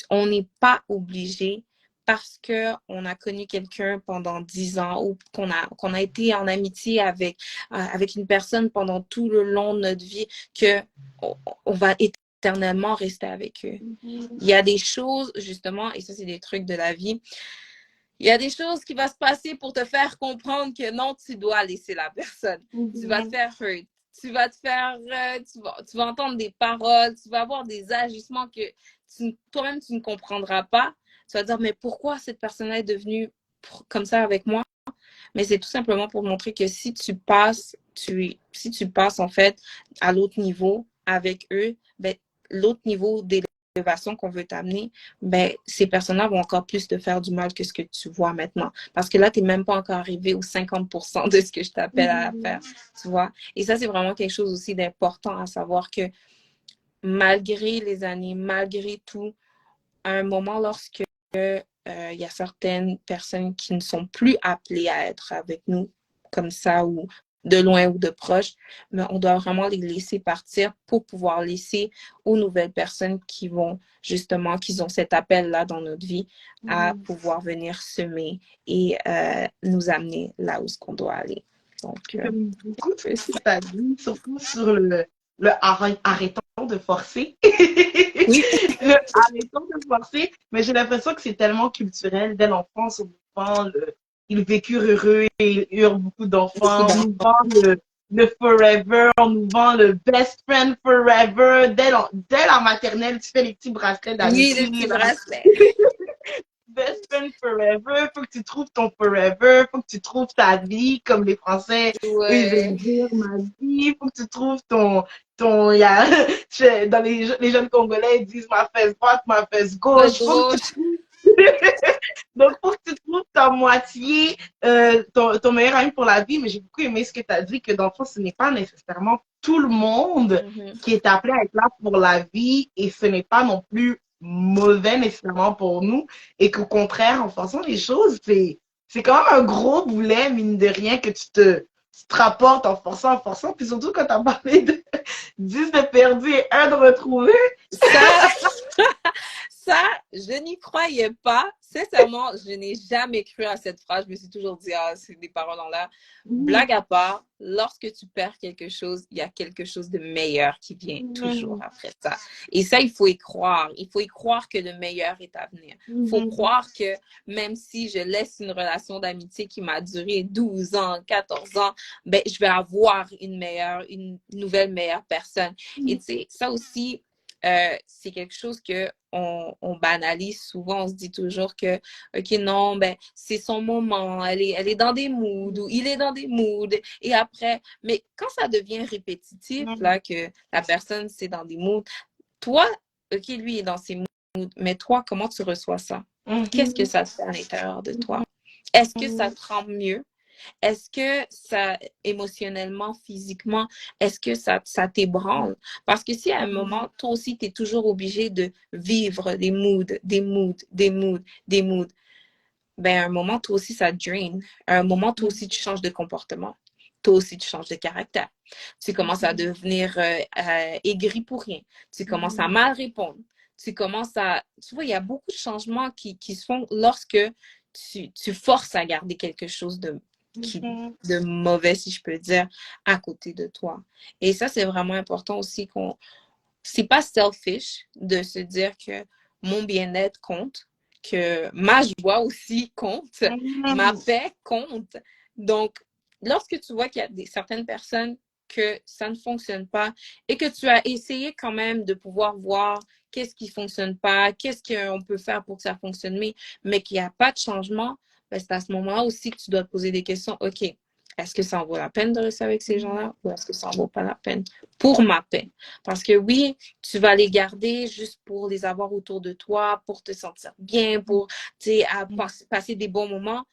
on n'est pas obligé parce qu'on a connu quelqu'un pendant 10 ans ou qu'on a été en amitié avec une personne pendant tout le long de notre vie, qu'on va éternellement rester avec eux. Il y a des choses, justement, et ça, c'est des trucs de la vie, il y a des choses qui vont se passer pour te faire comprendre que non, tu dois laisser la personne. Tu vas te faire hurt. Tu vas te faire... tu vas entendre des paroles, tu vas avoir des agissements que toi-même, tu ne comprendras pas. Tu vas te dire, mais pourquoi cette personne-là est devenue comme ça avec moi? Mais c'est tout simplement pour montrer que si tu passes en fait à l'autre niveau avec eux, ben, l'autre niveau élévation qu'on veut t'amener, ben, ces personnes-là vont encore plus te faire du mal que ce que tu vois maintenant. Parce que là, tu n'es même pas encore arrivé aux 50% de ce que je t'appelle à faire, tu vois. Et ça, c'est vraiment quelque chose aussi d'important à savoir que malgré les années, malgré tout, à un moment, lorsque il y a certaines personnes qui ne sont plus appelées à être avec nous comme ça ou de loin ou de proche, mais on doit vraiment les laisser partir pour pouvoir laisser aux nouvelles personnes qui vont justement, qui ont cet appel-là dans notre vie à pouvoir venir semer et nous amener là où ce qu'on doit aller. Donc, J'aime beaucoup ce que tu as dit, surtout sur le arrêtons de forcer. oui, Le arrêtons de forcer, mais j'ai l'impression que c'est tellement culturel. Dès l'enfance, on nous vend ils vécurent heureux et ils eurent beaucoup beaucoup d'enfants. On nous d'enfants. vend le forever, on nous vend le best friend forever. Dès la maternelle, tu fais les petits bracelets Oui, d'amitié. les petits Là. bracelets. Best friend forever, faut que tu trouves ton forever, faut que tu trouves ta vie, comme les Français, eux, ils aiment Ouais. dire ma vie, faut que tu trouves dans les jeunes Congolais, ils disent ma fesse droite, ma fesse Fesse gauche, faut que tu gauche. trouves, donc faut que tu trouves ta moitié, ton meilleur ami pour la vie, mais j'ai beaucoup aimé ce que tu as dit, que dans le fond, ce n'est pas nécessairement tout le monde qui est appelé à être là pour la vie et ce n'est pas non plus mauvais nécessairement pour nous et qu'au contraire, en faisant les choses, c'est quand même un gros boulet, mine de rien, que tu te rapportes en forçant, puis surtout quand tu as parlé de 10 de perdu et un de retrouvé. Ça, ça, je n'y croyais pas. Sincèrement, je n'ai jamais cru à cette phrase. Je me suis toujours dit, ah, c'est des paroles en l'air. Blague à part, lorsque tu perds quelque chose, il y a quelque chose de meilleur qui vient toujours après ça. Et ça, il faut y croire. Il faut y croire que le meilleur est à venir. Il faut croire que même si je laisse une relation d'amitié qui m'a duré 12 ans, 14 ans, ben, je vais avoir une nouvelle meilleure personne. Et tu sais, ça aussi, c'est quelque chose que on banalise souvent. On se dit toujours que, OK, non, ben, c'est son moment, elle est dans des moods ou il est dans des moods. Et après, mais quand ça devient répétitif, là, que la personne, c'est dans des moods, toi, OK, lui est dans ses moods, mais toi, comment tu reçois ça? Qu'est-ce que ça fait à l'intérieur de toi? Est-ce que ça te rend mieux? Est-ce que ça, émotionnellement, physiquement, est-ce que ça t'ébranle? Parce que si à un moment, toi aussi, tu es toujours obligé de vivre des moods, des moods, des moods, des moods, ben à un moment, toi aussi, ça draine. À un moment, toi aussi, tu changes de comportement. Toi aussi, tu changes de caractère. Tu commences à devenir aigri pour rien. Tu commences à mal répondre. Tu commences à... Tu vois, il y a beaucoup de changements qui se font lorsque tu forces à garder quelque chose de mauvais, si je peux dire, à côté de toi. Et ça, c'est vraiment important aussi qu'on... C'est pas selfish de se dire que mon bien-être compte, que ma joie aussi compte, ma paix compte. Donc, lorsque tu vois qu'il y a certaines personnes que ça ne fonctionne pas et que tu as essayé quand même de pouvoir voir qu'est-ce qui ne fonctionne pas, qu'est-ce qu'on peut faire pour que ça fonctionne, mais qu'il n'y a pas de changement, ben c'est à ce moment-là aussi que tu dois te poser des questions. OK, est-ce que ça en vaut la peine de rester avec ces gens-là ou est-ce que ça en vaut pas la peine pour ma paix? Parce que oui, tu vas les garder juste pour les avoir autour de toi, pour te sentir bien, pour passer des bons moments.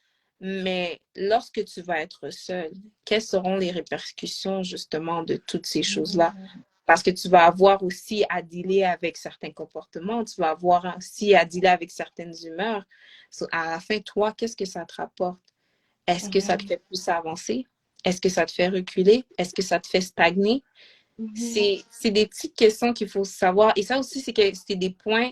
Mais lorsque tu vas être seul, quelles seront les répercussions justement de toutes ces choses-là? Parce que tu vas avoir aussi à dealer avec certains comportements, tu vas avoir aussi à dealer avec certaines humeurs. À la fin, toi, qu'est-ce que ça te rapporte? Est-ce que ça te fait plus avancer? Est-ce que ça te fait reculer? Est-ce que ça te fait stagner? C'est des petites questions qu'il faut savoir. Et ça aussi, c'est des points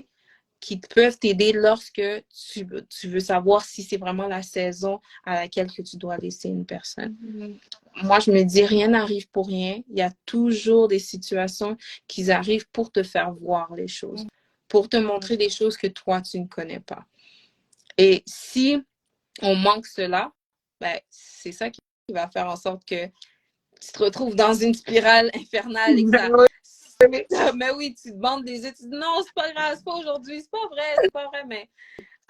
qui peuvent t'aider lorsque tu veux savoir si c'est vraiment la saison à laquelle que tu dois laisser une personne. Moi, je me dis, rien n'arrive pour rien. Il y a toujours des situations qui arrivent pour te faire voir les choses, pour te montrer des choses que toi, tu ne connais pas. Et si on manque cela, ben, c'est ça qui va faire en sorte que tu te retrouves dans une spirale infernale et que ça... Mais oui, tu te bandes les yeux, tu te dis non, c'est pas grave, c'est pas aujourd'hui, c'est pas vrai, mais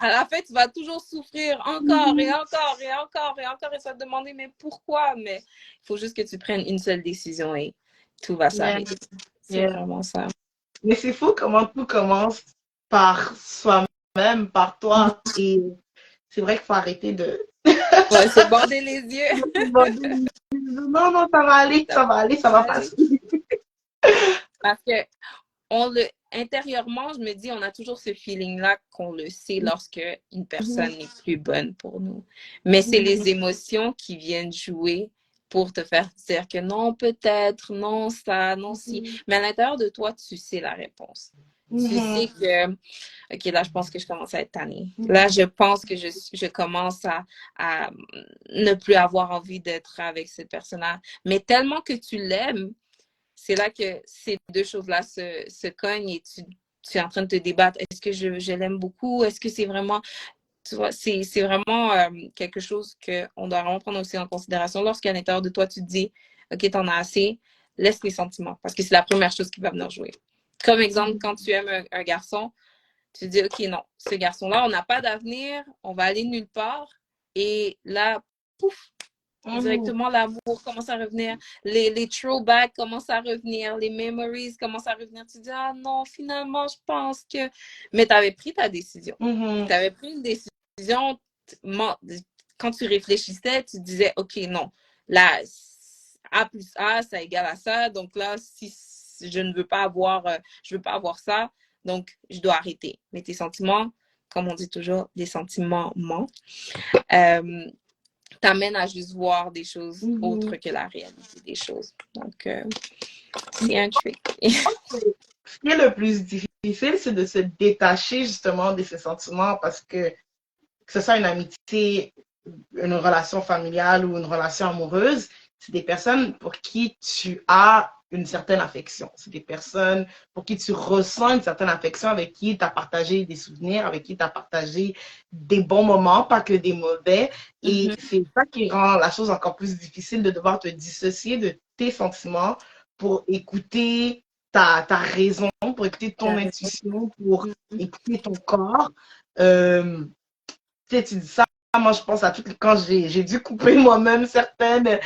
à la fin, tu vas toujours souffrir encore et encore et encore et encore et ça te demander mais pourquoi? Mais il faut juste que tu prennes une seule décision et tout va s'arrêter. C'est vraiment ça. Mais c'est fou comment tout commence par soi-même, par toi. Et c'est vrai qu'il faut arrêter de... Ouais, se border les yeux. Non, non, ça va aller, Ça ça va aller, ça va va aller. passer. Parce que intérieurement, je me dis, on a toujours ce feeling-là qu'on le sait lorsque une personne n'est plus bonne pour nous. Mais c'est les émotions qui viennent jouer pour te faire dire que non, peut-être, non, ça, non, si. Mais à l'intérieur de toi, tu sais la réponse. Tu sais que, OK, là, je pense que je commence à être tannée. Là, je pense que je commence à ne plus avoir envie d'être avec cette personne-là. Mais tellement que tu l'aimes, c'est là que ces deux choses-là se cognent et tu es en train de te débattre. Est-ce que je l'aime beaucoup? Est-ce que c'est vraiment, tu vois, c'est vraiment quelque chose qu'on doit vraiment prendre aussi en considération. Lorsqu'à l'intérieur de toi, tu te dis, OK, t'en as assez, laisse les sentiments parce que c'est la première chose qui va venir jouer. Comme exemple, quand tu aimes un garçon, tu te dis, OK, non, ce garçon-là, on n'a pas d'avenir, on va aller nulle part. Et là, pouf, directement, l'amour commence à revenir, les throwbacks commencent à revenir, les memories commencent à revenir. Tu dis, ah non, finalement, je pense que... Mais tu avais pris ta décision. Tu avais pris une décision. Quand tu réfléchissais, tu disais, OK, non, là, A plus A, ça égale à ça. Donc là, si je ne veux pas avoir, je veux pas avoir ça, donc je dois arrêter. Mais tes sentiments, comme on dit toujours, les sentiments mentent. T'amène à juste voir des choses autres que la réalité des choses. Donc, c'est un trick. Ce qui est le plus difficile, c'est de se détacher justement de ces sentiments parce que ce soit une amitié, une relation familiale ou une relation amoureuse, c'est des personnes pour qui tu as une certaine affection. C'est des personnes pour qui tu ressens une certaine affection, avec qui tu as partagé des souvenirs, avec qui tu as partagé des bons moments, pas que des mauvais. Et c'est ça qui rend la chose encore plus difficile de devoir te dissocier de tes sentiments pour écouter ta raison, pour écouter ton intuition, pour écouter ton corps. Tu sais, tu dis ça, moi je pense à tout quand j'ai dû couper moi-même certaines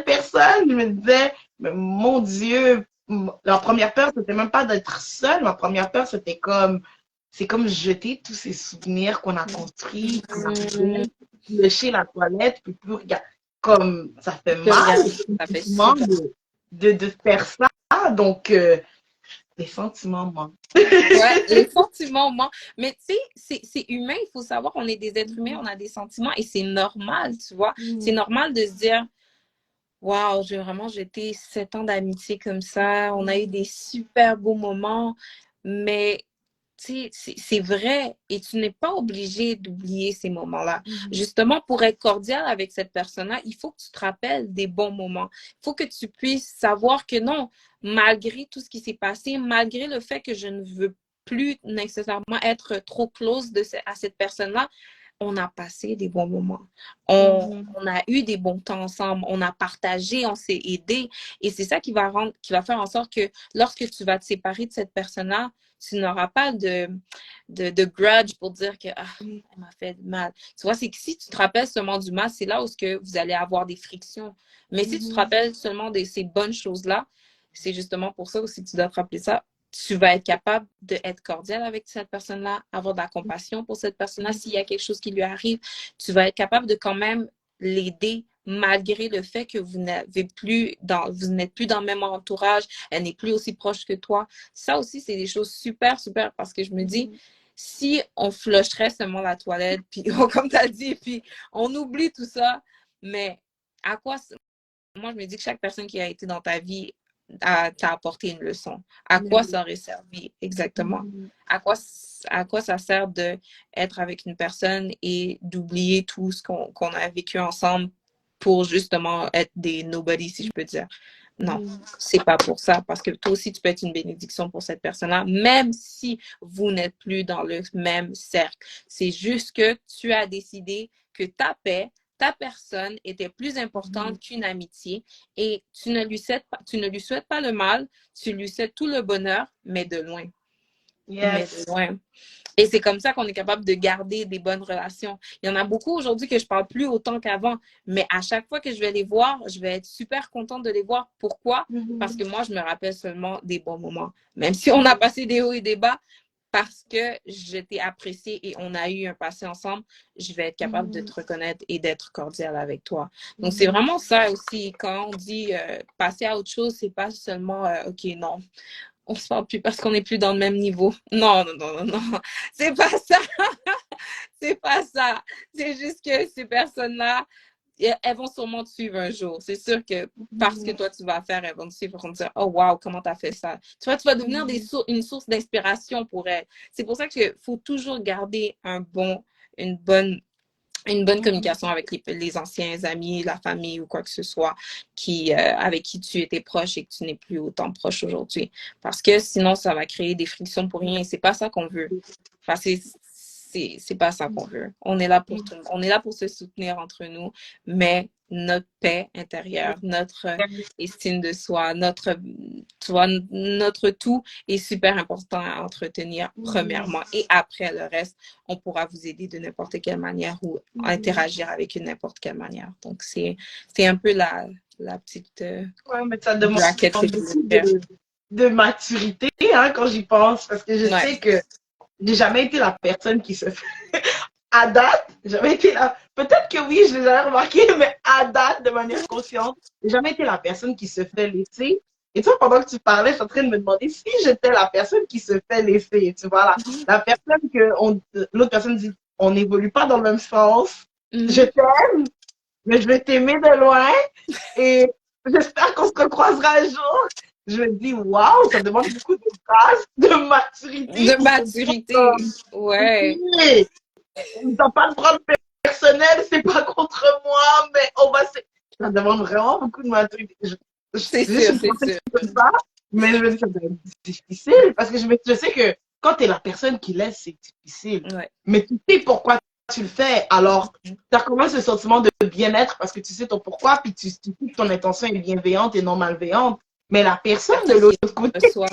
personnes, je me disais, mais mon Dieu, la première peur, c'était même pas d'être seule, ma première peur, c'est comme jeter tous ces souvenirs qu'on a construits, qu'on a fait, lécher la toilette, puis plus regarder, comme ça fait mal, Ça fait effectivement, super. de faire ça, donc les sentiments manquent. Ouais, les sentiments manquent. Mais tu sais, c'est humain, il faut savoir, on est des êtres humains, on a des sentiments et c'est normal, tu vois. C'est normal de se dire, waouh, j'ai vraiment jeté 7 ans d'amitié comme ça, on a eu des super beaux moments, mais tu sais, c'est vrai et tu n'es pas obligé d'oublier ces moments-là. Justement, pour être cordial avec cette personne-là, il faut que tu te rappelles des bons moments. Il faut que tu puisses savoir que non, malgré tout ce qui s'est passé, malgré le fait que je ne veux plus nécessairement être trop close à cette personne-là, on a passé des bons moments. On a eu des bons temps ensemble. On a partagé, on s'est aidé. Et c'est ça qui va faire en sorte que lorsque tu vas te séparer de cette personne-là, tu n'auras pas de grudge pour dire que elle m'a fait mal. Tu vois, c'est que si tu te rappelles seulement du mal, c'est là où que vous allez avoir des frictions. Mais si tu te rappelles seulement de ces bonnes choses-là, c'est justement pour ça aussi que tu dois te rappeler ça. Tu vas être capable d'être cordial avec cette personne-là, avoir de la compassion pour cette personne-là. S'il y a quelque chose qui lui arrive, tu vas être capable de quand même l'aider malgré le fait que vous n'êtes plus dans le même entourage, elle n'est plus aussi proche que toi. Ça aussi, c'est des choses super, super, parce que je me dis, si on flusherait seulement la toilette, puis comme tu as dit, puis on oublie tout ça, mais à quoi, moi, je me dis que chaque personne qui a été dans ta vie t'a apporté une leçon. À quoi ça aurait servi exactement? À quoi ça sert d'être avec une personne et d'oublier tout ce qu'on a vécu ensemble pour justement être des nobody, si je peux dire. Non, c'est pas pour ça, parce que toi aussi, tu peux être une bénédiction pour cette personne-là, même si vous n'êtes plus dans le même cercle. C'est juste que tu as décidé que ta paix, ta personne était plus importante qu'une amitié et tu ne lui souhaites pas le mal, tu lui souhaites tout le bonheur, mais de loin. mais de Yes. loin. Et c'est comme ça qu'on est capable de garder des bonnes relations. Il y en a beaucoup aujourd'hui que je parle plus autant qu'avant, mais à chaque fois que je vais les voir, je vais être super contente de les voir. Pourquoi? Parce que moi, je me rappelle seulement des bons moments. Même si on a passé des hauts et des bas, parce que je t'ai apprécié et on a eu un passé ensemble, je vais être capable de te reconnaître et d'être cordiale avec toi. Donc, c'est vraiment ça aussi. Quand on dit passer à autre chose, c'est pas seulement, OK, non, on se parle plus parce qu'on n'est plus dans le même niveau. Non, non, non, non, non. C'est pas ça. C'est pas ça. C'est juste que ces personnes-là, elles vont sûrement te suivre un jour. C'est sûr que parce que toi, tu vas faire, elles vont te suivre, elles vont te dire, oh wow, comment t'as fait ça? Tu vas devenir une source d'inspiration pour elles. C'est pour ça qu'il faut toujours garder une bonne communication avec les anciens amis, la famille ou quoi que ce soit avec qui tu étais proche et que tu n'es plus autant proche aujourd'hui. Parce que sinon, ça va créer des frictions pour rien et c'est pas ça qu'on veut. Parce que c'est pas ça qu'on veut. On est là pour tout, on est là pour se soutenir entre nous, mais notre paix intérieure, notre estime de soi, notre tout est super important à entretenir premièrement. Et après le reste, on pourra vous aider de n'importe quelle manière ou interagir avec une n'importe quelle manière. Donc, c'est un peu la petite Ouais, mais ça demande bracket que je beaucoup voulais faire. de maturité, hein, quand j'y pense, parce que je Ouais. sais que j'ai jamais été la personne qui se fait à date, j'ai jamais été la, peut-être que oui, je les avais remarqués, mais à date, de manière consciente, j'ai jamais été la personne qui se fait laisser. Et toi, pendant que tu parlais, je suis en train de me demander si j'étais la personne qui se fait laisser, tu vois, la personne l'autre personne dit, on n'évolue pas dans le même sens, je t'aime, mais je vais t'aimer de loin, et j'espère qu'on se recroisera un jour. Je me dis, waouh, ça demande beaucoup de grâce, de maturité De pour se dire, maturité. Ouais. ok, on ne doit pas le prendre personnel, c'est pas contre moi, mais on va se... Ça demande vraiment beaucoup de maturité. C'est Je suis sûr, une c'est personne sûr. comme ça, mais je me dis que ça doit être difficile, parce que je sais que quand tu es la personne qui laisse, c'est difficile. Ouais. Mais tu sais pourquoi tu le fais, alors tu as quand même ce sentiment de bien-être parce que tu sais ton pourquoi, puis tu sais que ton intention est bienveillante et non malveillante. Mais la personne de Personne qui l'autre côté, reçoit.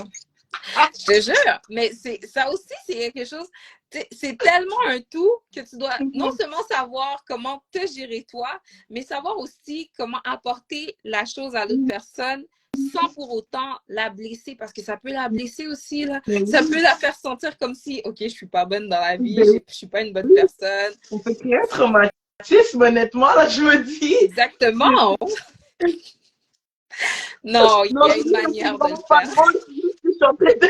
Je te jure, mais ça aussi, c'est quelque chose, c'est tellement un tout que tu dois non seulement savoir comment te gérer toi, mais savoir aussi comment apporter la chose à l'autre personne sans pour autant la blesser, parce que ça peut la blesser aussi, là. Ça peut la faire sentir comme si, OK, je suis pas bonne dans la vie, je suis pas une bonne personne. on peut créer un traumatisme, honnêtement, là, je me dis. Exactement. Non, il Non, y a je une dis, c'est manière de le vraiment pas faire. drôle. Je suis en train de...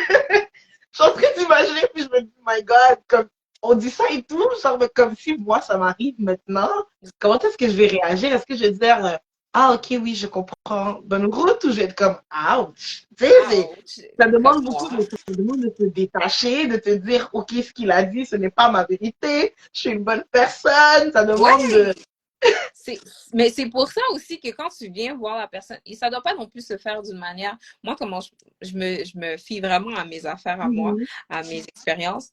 je suis en train d'imaginer, puis je me dis, my God, comme on dit ça et tout, genre, mais comme si moi, ça m'arrive maintenant. Comment est-ce que je vais réagir? Est-ce que je vais dire, ah, ok, oui, je comprends, bonne route, ou je vais être comme, ouch. Tu sais, Ouch, ça demande comme beaucoup moi. ça demande de se détacher, de te dire, ok, ce qu'il a dit, ce n'est pas ma vérité, je suis une bonne personne, ça demande Ouais. de... Mais c'est pour ça aussi que quand tu viens voir la personne, et ça ne doit pas non plus se faire d'une manière. Moi, comment je me fie vraiment à mes affaires, à moi, à mes expériences.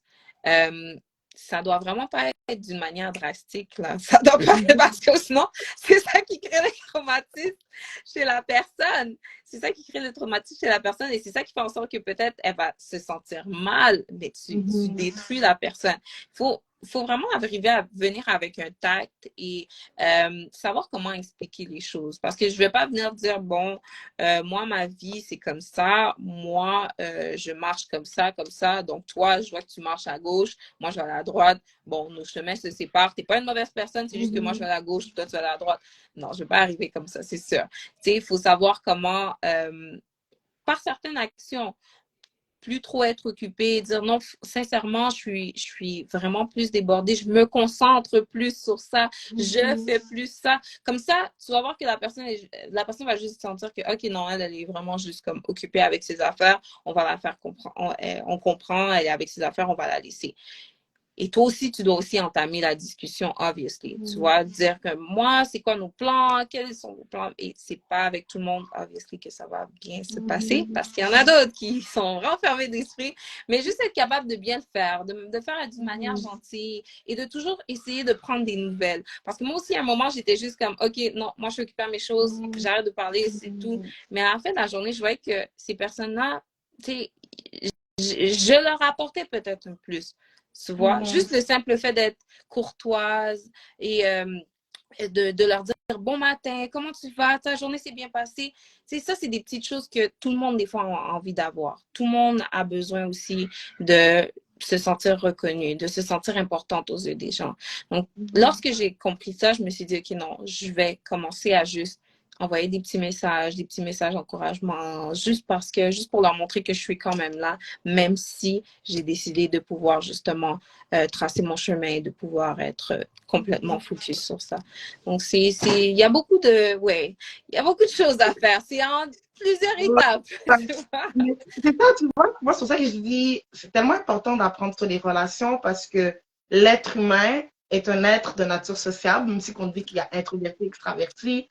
Euh, ça doit vraiment pas être d'une manière drastique, là. Ça doit pas être parce que sinon, c'est ça qui crée le traumatisme chez la personne. C'est ça qui crée le traumatisme chez la personne et c'est ça qui fait en sorte que peut-être elle va se sentir mal, mais tu détruis la personne. Faut vraiment arriver à venir avec un tact et savoir comment expliquer les choses. Parce que je vais pas venir dire, bon, moi, ma vie, c'est comme ça. Moi, je marche comme ça. Donc, toi, je vois que tu marches à gauche. Moi, je vais à la droite. Bon, nos chemins se séparent. T'es pas une mauvaise personne. C'est juste que moi, je vais à la gauche, toi, tu vas à la droite. Non, je vais pas arriver comme ça, c'est sûr. Tu sais, il faut savoir comment, par certaines actions, plus trop être occupée, dire non, sincèrement, je suis vraiment plus débordée, je me concentre plus sur ça, je fais plus ça. Comme ça, tu vas voir que la personne va juste sentir que, OK, non, elle est vraiment juste comme occupée avec ses affaires, on va la faire comprendre, on comprend, elle est avec ses affaires, on va la laisser. Et toi aussi, tu dois aussi entamer la discussion, obviously. Tu vois, dire que moi, c'est quoi nos plans, quels sont nos plans. Et c'est pas avec tout le monde, obviously, que ça va bien se passer, parce qu'il y en a d'autres qui sont renfermés d'esprit. Mais juste être capable de bien le faire, de faire d'une manière gentille et de toujours essayer de prendre des nouvelles. Parce que moi aussi, à un moment, j'étais juste comme, OK, non, moi, je suis occupée à mes choses, j'arrête de parler, c'est tout. Mais à la fin de la journée, je voyais que ces personnes-là, tu sais, je leur apportais peut-être un plus, tu vois. Juste le simple fait d'être courtoise et de leur dire bon matin, comment tu vas, ta journée s'est bien passée. C'est ça, c'est des petites choses que tout le monde, des fois, a envie d'avoir. Tout le monde a besoin aussi de se sentir reconnu, de se sentir importante aux yeux des gens. Donc, lorsque j'ai compris ça, je me suis dit, OK, non, je vais commencer à juste envoyer des petits messages d'encouragement, juste pour leur montrer que je suis quand même là, même si j'ai décidé de pouvoir justement tracer mon chemin, de pouvoir être complètement focus sur ça. Donc, il y a beaucoup il y a beaucoup de choses à faire. C'est en plusieurs étapes. C'est ça, tu vois. Moi, c'est pour ça que je dis, c'est tellement important d'apprendre sur les relations parce que l'être humain est un être de nature sociable, même si on dit qu'il y a introverti, extraverti.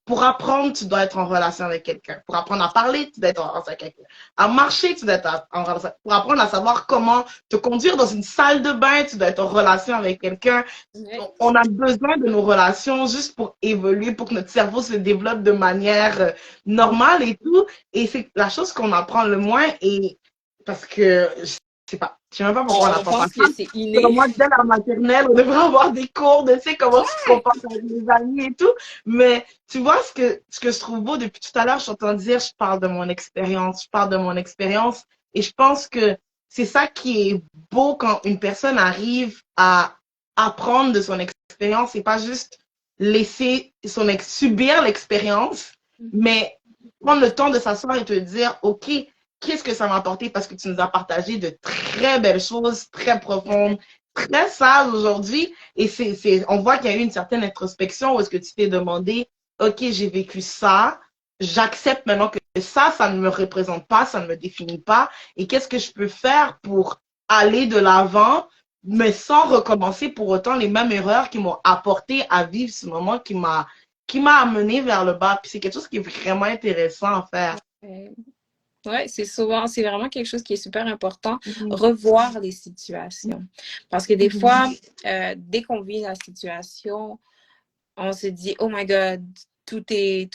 Pour apprendre, tu dois être en relation avec quelqu'un. Pour apprendre à parler, tu dois être en relation avec quelqu'un. À marcher, tu dois être en relation. Pour apprendre à savoir comment te conduire dans une salle de bain, tu dois être en relation avec quelqu'un. On a besoin de nos relations juste pour évoluer, pour que notre cerveau se développe de manière normale et tout. Et c'est la chose qu'on apprend le moins et parce que je sais même pas pourquoi on apprend pas pense que c'est inné. Moi, dès la maternelle, on devrait avoir des cours de, tu sais, comment tu te comportes avec les amis et tout. Mais tu vois, ce que je trouve beau depuis tout à l'heure, je t'entends dire, je parle de mon expérience, je parle de mon expérience. Et je pense que c'est ça qui est beau quand une personne arrive à apprendre de son expérience. C'est pas juste laisser subir l'expérience, mais prendre le temps de s'asseoir et te dire, OK, qu'est-ce que ça m'a apporté parce que tu nous as partagé de très belles choses, très profondes, très sages aujourd'hui. Et on voit qu'il y a eu une certaine introspection où est-ce que tu t'es demandé, OK, j'ai vécu ça, j'accepte maintenant que ça ne me représente pas, ça ne me définit pas. Et qu'est-ce que je peux faire pour aller de l'avant, mais sans recommencer pour autant les mêmes erreurs qui m'ont apporté à vivre ce moment qui m'a amené vers le bas. Puis c'est quelque chose qui est vraiment intéressant à faire. Oui, c'est vraiment quelque chose qui est super important, revoir les situations. Parce que des fois, dès qu'on vit la situation, on se dit, oh my God, tout est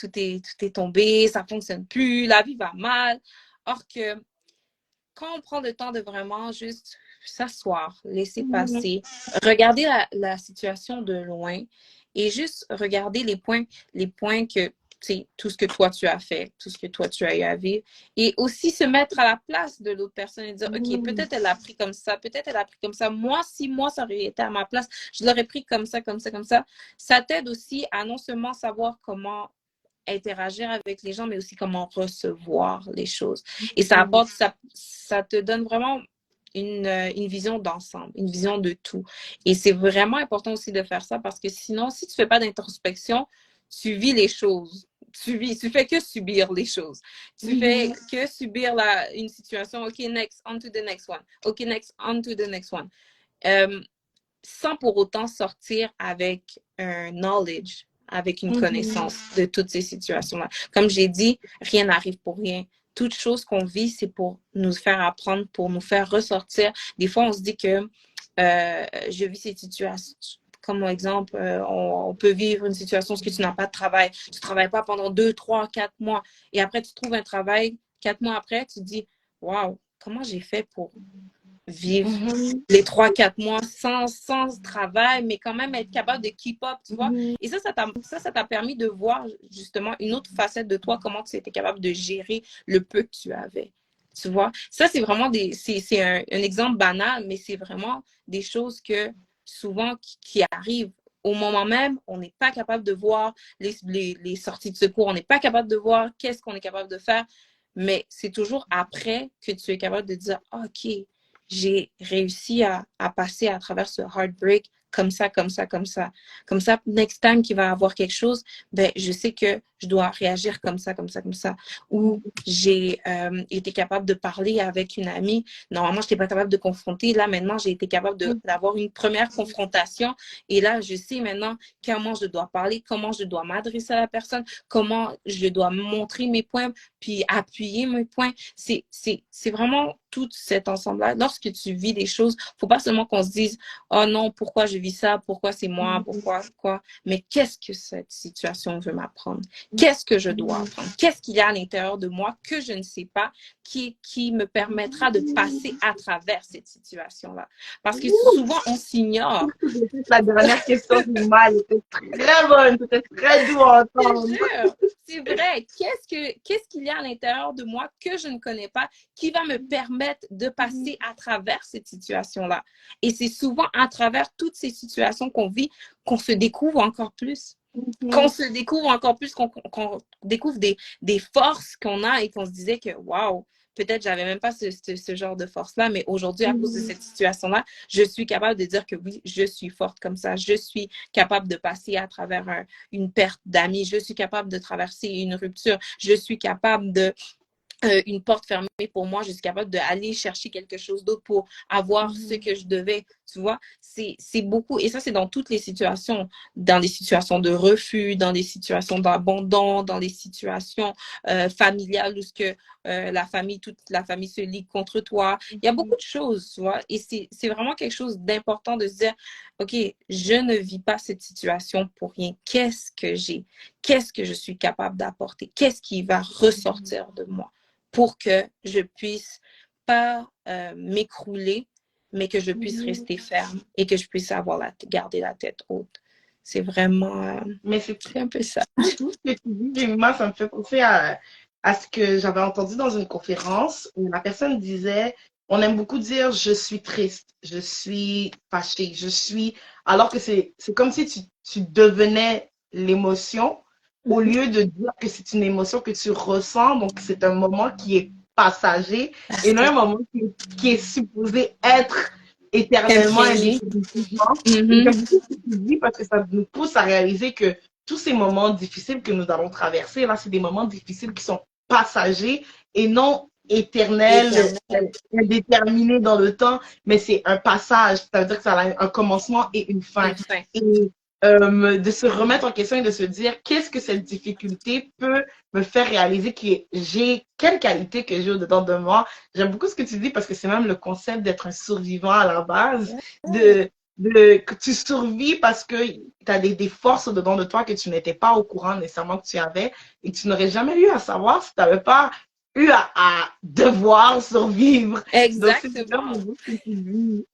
tombé, ça fonctionne plus, la vie va mal. Or que quand on prend le temps de vraiment juste s'asseoir, laisser passer, regarder la situation de loin et juste regarder les points que, tu sais, tout ce que toi tu as fait, tout ce que toi tu as eu à vivre et aussi se mettre à la place de l'autre personne et dire, OK, peut-être elle a pris comme ça, peut-être elle a pris comme ça. Moi, si moi, ça aurait été à ma place, je l'aurais pris comme ça, comme ça, comme ça. Ça t'aide aussi à non seulement savoir comment interagir avec les gens, mais aussi comment recevoir les choses. Et ça apporte, ça te donne vraiment une vision d'ensemble, une vision de tout. Et c'est vraiment important aussi de faire ça parce que sinon, si tu fais pas d'introspection, tu vis les choses. Tu fais que subir les choses. Tu fais que subir une situation. OK, next, on to the next one. OK, next, on to the next one. Sans pour autant sortir avec un knowledge, avec une connaissance de toutes ces situations-là. Comme j'ai dit, rien n'arrive pour rien. Toute chose qu'on vit, c'est pour nous faire apprendre, pour nous faire ressortir. Des fois, on se dit que je vis cette situation. Comme exemple, on peut vivre une situation où tu n'as pas de travail. Tu ne travailles pas pendant 2, 3, 4 mois. Et après, tu trouves un travail. 4 mois après, tu te dis, waouh, comment j'ai fait pour vivre les 3-4 mois sans travail, mais quand même être capable de keep up, tu vois. Et ça t'a permis de voir justement une autre facette de toi, comment tu étais capable de gérer le peu que tu avais. Tu vois, ça, c'est vraiment c'est un exemple banal, mais c'est vraiment des choses que souvent qui arrivent au moment même, on n'est pas capable de voir les sorties de secours, on n'est pas capable de voir qu'est-ce qu'on est capable de faire, mais c'est toujours après que tu es capable de dire, OK, j'ai réussi à passer à travers ce heartbreak comme ça, comme ça, comme ça. Comme ça, next time qu'il va avoir quelque chose, ben, je sais que je dois réagir comme ça, comme ça, comme ça. Ou j'ai été capable de parler avec une amie. Normalement, je n'étais pas capable de confronter. Là, maintenant, j'ai été capable d'avoir une première confrontation. Et là, je sais maintenant comment je dois parler, comment je dois m'adresser à la personne, comment je dois montrer mes points, puis appuyer mes points. C'est vraiment tout cet ensemble-là. Lorsque tu vis des choses, faut pas seulement qu'on se dise « Oh non, pourquoi je vis ça? Pourquoi c'est moi? Pourquoi? » Mais qu'est-ce que cette situation veut m'apprendre? Qu'est-ce que je dois apprendre? Qu'est-ce qu'il y a à l'intérieur de moi que je ne sais pas qui me permettra de passer à travers cette situation-là? Parce que souvent, on s'ignore. La dernière question du mal était très bonne, c'était très doux à Je te entendre. jure, c'est vrai. Qu'est-ce qu'il y a à l'intérieur de moi que je ne connais pas qui va me permettre de passer à travers cette situation-là? Et c'est souvent à travers toutes ces situations qu'on vit qu'on se découvre encore plus. Qu'on se découvre encore plus, qu'on découvre des forces qu'on a et qu'on se disait que, waouh, peut-être j'avais même pas ce genre de force-là, mais aujourd'hui, à cause de cette situation-là, je suis capable de dire que oui, je suis forte comme ça. Je suis capable de passer à travers une perte d'amis. Je suis capable de traverser une rupture. Je suis capable de une porte fermée pour moi, je suis capable d'aller chercher quelque chose d'autre pour avoir ce que je devais, tu vois. C'est beaucoup, et ça, c'est dans toutes les situations, dans les situations de refus, dans les situations d'abandon, dans les situations familiales où ce que, toute la famille se lie contre toi. Il y a beaucoup de choses, tu vois, et c'est vraiment quelque chose d'important de se dire, OK, je ne vis pas cette situation pour rien. Qu'est-ce que j'ai? Qu'est-ce que je suis capable d'apporter? Qu'est-ce qui va ressortir de moi? Pour que je puisse pas m'écrouler, mais que je puisse rester ferme et que je puisse garder la tête haute. C'est vraiment, Mais c'est un peu ça. tout ce que tu dis, Jemima, ça me fait penser à ce que j'avais entendu dans une conférence où la personne disait, on aime beaucoup dire je suis triste, je suis fâchée, je suis, alors que c'est comme si tu devenais l'émotion au lieu de dire que c'est une émotion que tu ressens, donc c'est un moment qui est passager et non un moment qui est supposé être éternellement, Imprégné. indéfiniment. Et Mhm. j'aime beaucoup ce que tu dis parce que ça nous pousse à réaliser que tous ces moments difficiles que nous allons traverser, là, c'est des moments difficiles qui sont passagers et non éternels, Éternel. indéterminés dans le temps, mais c'est un passage. Ça veut dire que ça a un commencement et une fin. Enfin. Et de se remettre en question et de se dire qu'est-ce que cette difficulté peut me faire réaliser que j'ai, quelle qualité que j'ai au-dedans de moi. J'aime beaucoup ce que tu dis parce que c'est même le concept d'être un survivant à la base, que tu survis parce que tu as des forces dedans de toi que tu n'étais pas au courant nécessairement que tu avais et tu n'aurais jamais eu à savoir si tu n'avais pas eu à devoir survivre. Donc, c'est vraiment Exactement. beau ce que tu dis.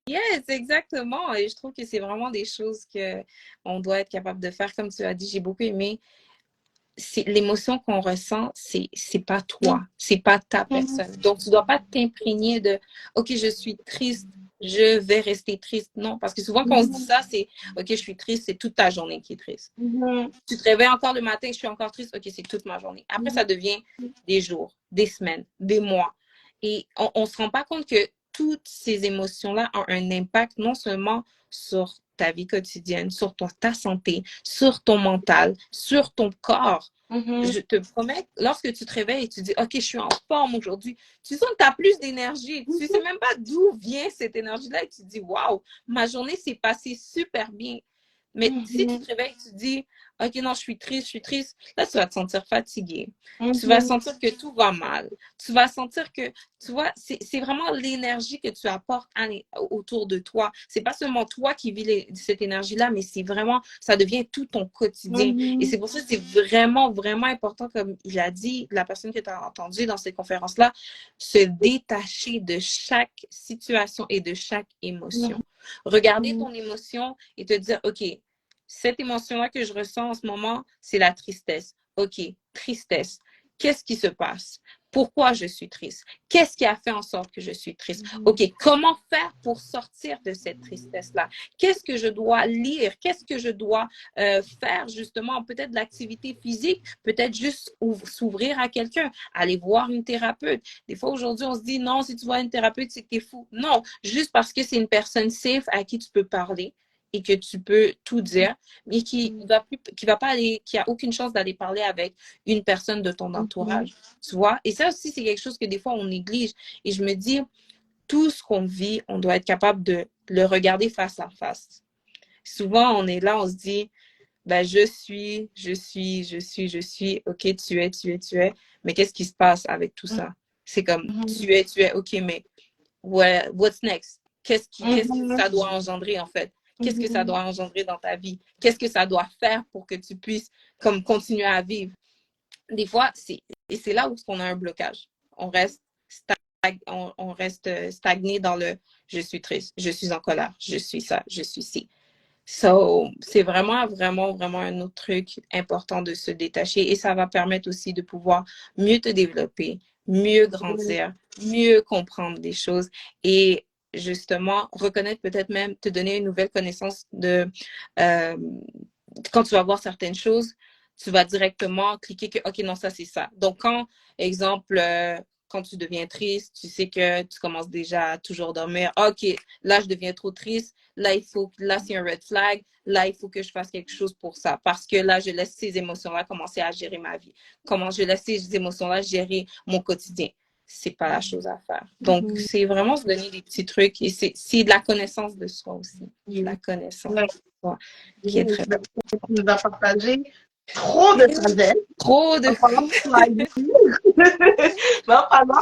Yes, exactement. Et je trouve que c'est vraiment des choses que on doit être capable de faire. Comme tu as dit, j'ai beaucoup aimé. C'est l'émotion qu'on ressent, c'est pas toi, c'est pas ta personne. Donc tu dois pas t'imprégner de OK, je suis triste, je vais rester triste. Non, parce que souvent quand on se dit ça, c'est OK, je suis triste, c'est toute ta journée qui est triste. Tu te réveilles encore le matin, je suis encore triste, OK, c'est toute ma journée. Après ça devient des jours, des semaines, des mois. Et on se rend pas compte que toutes ces émotions-là ont un impact non seulement sur ta vie quotidienne, sur ta santé, sur ton mental, sur ton corps. Je te promets, lorsque tu te réveilles et tu dis, OK, je suis en forme aujourd'hui, tu sens que tu as plus d'énergie. Tu ne sais même pas d'où vient cette énergie-là et tu te dis, waouh, ma journée s'est passée super bien. Mais si tu te réveilles et tu te dis, OK, non, je suis triste, là, tu vas te sentir fatigué. Tu vas sentir que tout va mal. Tu vas sentir que, tu vois, c'est vraiment l'énergie que tu apportes autour de toi. C'est pas seulement toi qui vis cette énergie-là, mais c'est vraiment, ça devient tout ton quotidien. Et c'est pour ça que c'est vraiment, vraiment important, comme il a dit, la personne que tu as entendue dans cette conférence-là, se détacher de chaque situation et de chaque émotion. Regarder ton émotion et te dire, OK, cette émotion-là que je ressens en ce moment, c'est la tristesse. OK, tristesse. Qu'est-ce qui se passe? Pourquoi je suis triste? Qu'est-ce qui a fait en sorte que je suis triste? OK, comment faire pour sortir de cette tristesse-là? Qu'est-ce que je dois lire? Qu'est-ce que je dois faire justement? Peut-être de l'activité physique, peut-être juste s'ouvrir à quelqu'un, aller voir une thérapeute. Des fois, aujourd'hui, on se dit non, si tu vois une thérapeute, c'est que tu es fou. Non, juste parce que c'est une personne safe à qui tu peux parler et que tu peux tout dire, mais qui va pas aller, qui a aucune chance d'aller parler avec une personne de ton entourage, tu vois. Et ça aussi, c'est quelque chose que des fois, on néglige. Et je me dis, tout ce qu'on vit, on doit être capable de le regarder face à face. Souvent, on est là, on se dit, ben, je suis, OK, tu es, mais qu'est-ce qui se passe avec tout ça? C'est comme, tu es, OK, mais what's next? Qu'est-ce que ça doit engendrer, en fait? Qu'est-ce que ça doit engendrer dans ta vie? Qu'est-ce que ça doit faire pour que tu puisses comme continuer à vivre? Des fois, c'est là où on a un blocage. On reste on reste stagné dans le je suis triste, je suis en colère, je suis ça, je suis ci. So, c'est vraiment, vraiment, vraiment un autre truc important de se détacher et ça va permettre aussi de pouvoir mieux te développer, mieux grandir, mieux comprendre des choses et justement reconnaître peut-être même te donner une nouvelle connaissance de quand tu vas voir certaines choses, tu vas directement cliquer que OK, non, ça c'est ça. Donc quand, exemple, quand tu deviens triste, tu sais que tu commences déjà à toujours dormir. OK, là je deviens trop triste. Là, là, c'est un red flag. Là, il faut que je fasse quelque chose pour ça. Parce que là, je laisse ces émotions-là commencer à gérer ma vie. Comment je laisse ces émotions-là gérer mon quotidien. C'est pas la chose à faire. Donc, c'est vraiment se donner des petits trucs et c'est de la connaissance de soi aussi. De la connaissance de soi qui est très important. Tu nous as partagé trop de sagesse. Trop de... En parlant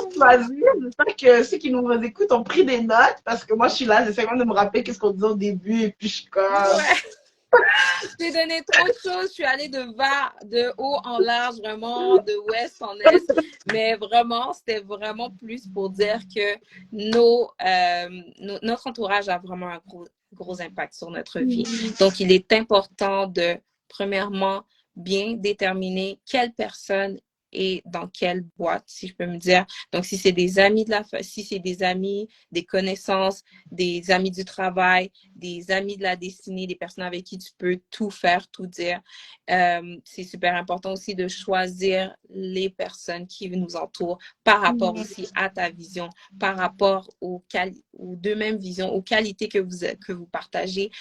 de choisir, j'espère que ceux qui nous écoutent ont pris des notes parce que moi, je suis là, j'essaie même de me rappeler qu'est-ce qu'on disait au début et puis je suis comme... Ouais. J'ai donné trop de choses. Je suis allée de haut en large, vraiment, de ouest en est. Mais vraiment, c'était vraiment plus pour dire que notre entourage a vraiment un gros impact sur notre vie. Donc, il est important de, premièrement, bien déterminer quelle personne est dans quelle boîte, si je peux me dire. Donc, si c'est des amis si c'est des amis, des connaissances, des amis du travail, des amis de la destinée, des personnes avec qui tu peux tout faire, tout dire. C'est super important aussi de choisir les personnes qui nous entourent par rapport aussi à ta vision, par rapport aux deux mêmes visions, aux qualités que vous partagez.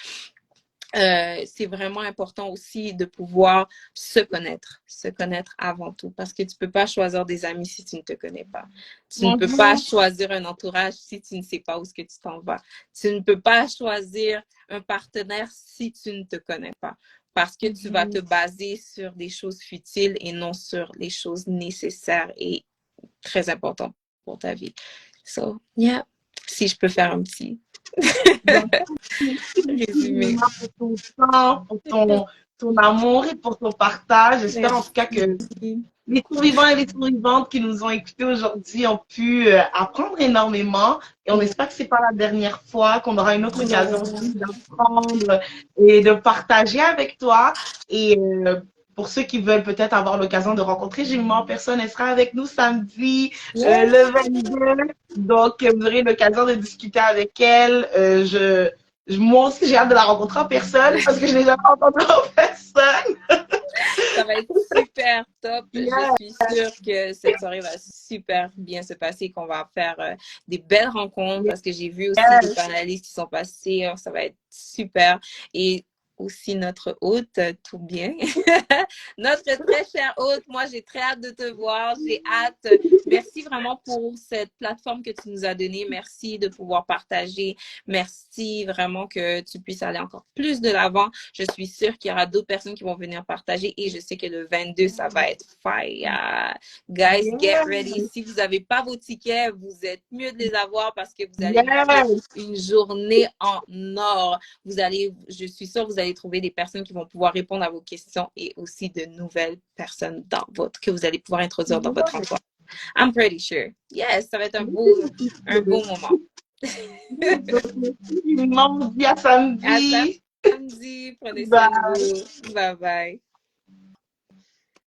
C'est vraiment important aussi de pouvoir se connaître avant tout, parce que tu peux pas choisir des amis si tu ne te connais pas. Tu ne peux pas choisir un entourage si tu ne sais pas où est-ce que tu t'en vas. Tu ne peux pas choisir un partenaire si tu ne te connais pas, parce que tu vas te baser sur des choses futiles et non sur les choses nécessaires et très importantes pour ta vie. So, yeah, si je peux faire un petit résumé. Pour ton temps, pour ton amour et pour ton partage. J'espère en tout cas que les survivants et les survivantes qui nous ont écoutés aujourd'hui ont pu apprendre énormément. Et on espère que c'est pas la dernière fois, qu'on aura une autre occasion aussi d'apprendre et de partager avec toi. Et pour ceux qui veulent peut-être avoir l'occasion de rencontrer Jimmy en personne, elle sera avec nous samedi le 22. Donc, vous aurez l'occasion de discuter avec elle. Moi aussi, j'ai hâte de la rencontrer en personne parce que je ne l'ai jamais rencontrée en personne. Ça va être super top. Je suis sûre que cette soirée va super bien se passer, qu'on va faire des belles rencontres parce que j'ai vu aussi des panélistes qui sont passés. Ça va être super. Et aussi notre hôte, tout bien. Notre très cher hôte, moi j'ai très hâte de te voir, j'ai hâte. Merci vraiment pour cette plateforme que tu nous as donnée. Merci de pouvoir partager. Merci vraiment que tu puisses aller encore plus de l'avant. Je suis sûre qu'il y aura d'autres personnes qui vont venir partager et je sais que le 22, ça va être fire. Guys, get ready. Si vous n'avez pas vos tickets, vous êtes mieux de les avoir parce que vous allez vivre une journée en or. Je suis sûre que vous allez trouver des personnes qui vont pouvoir répondre à vos questions et aussi de nouvelles personnes que vous allez pouvoir introduire dans votre emploi. I'm pretty sure. Yes, ça va être un beau moment. À samedi. À samedi. Prenez soin de vous. Bye bye.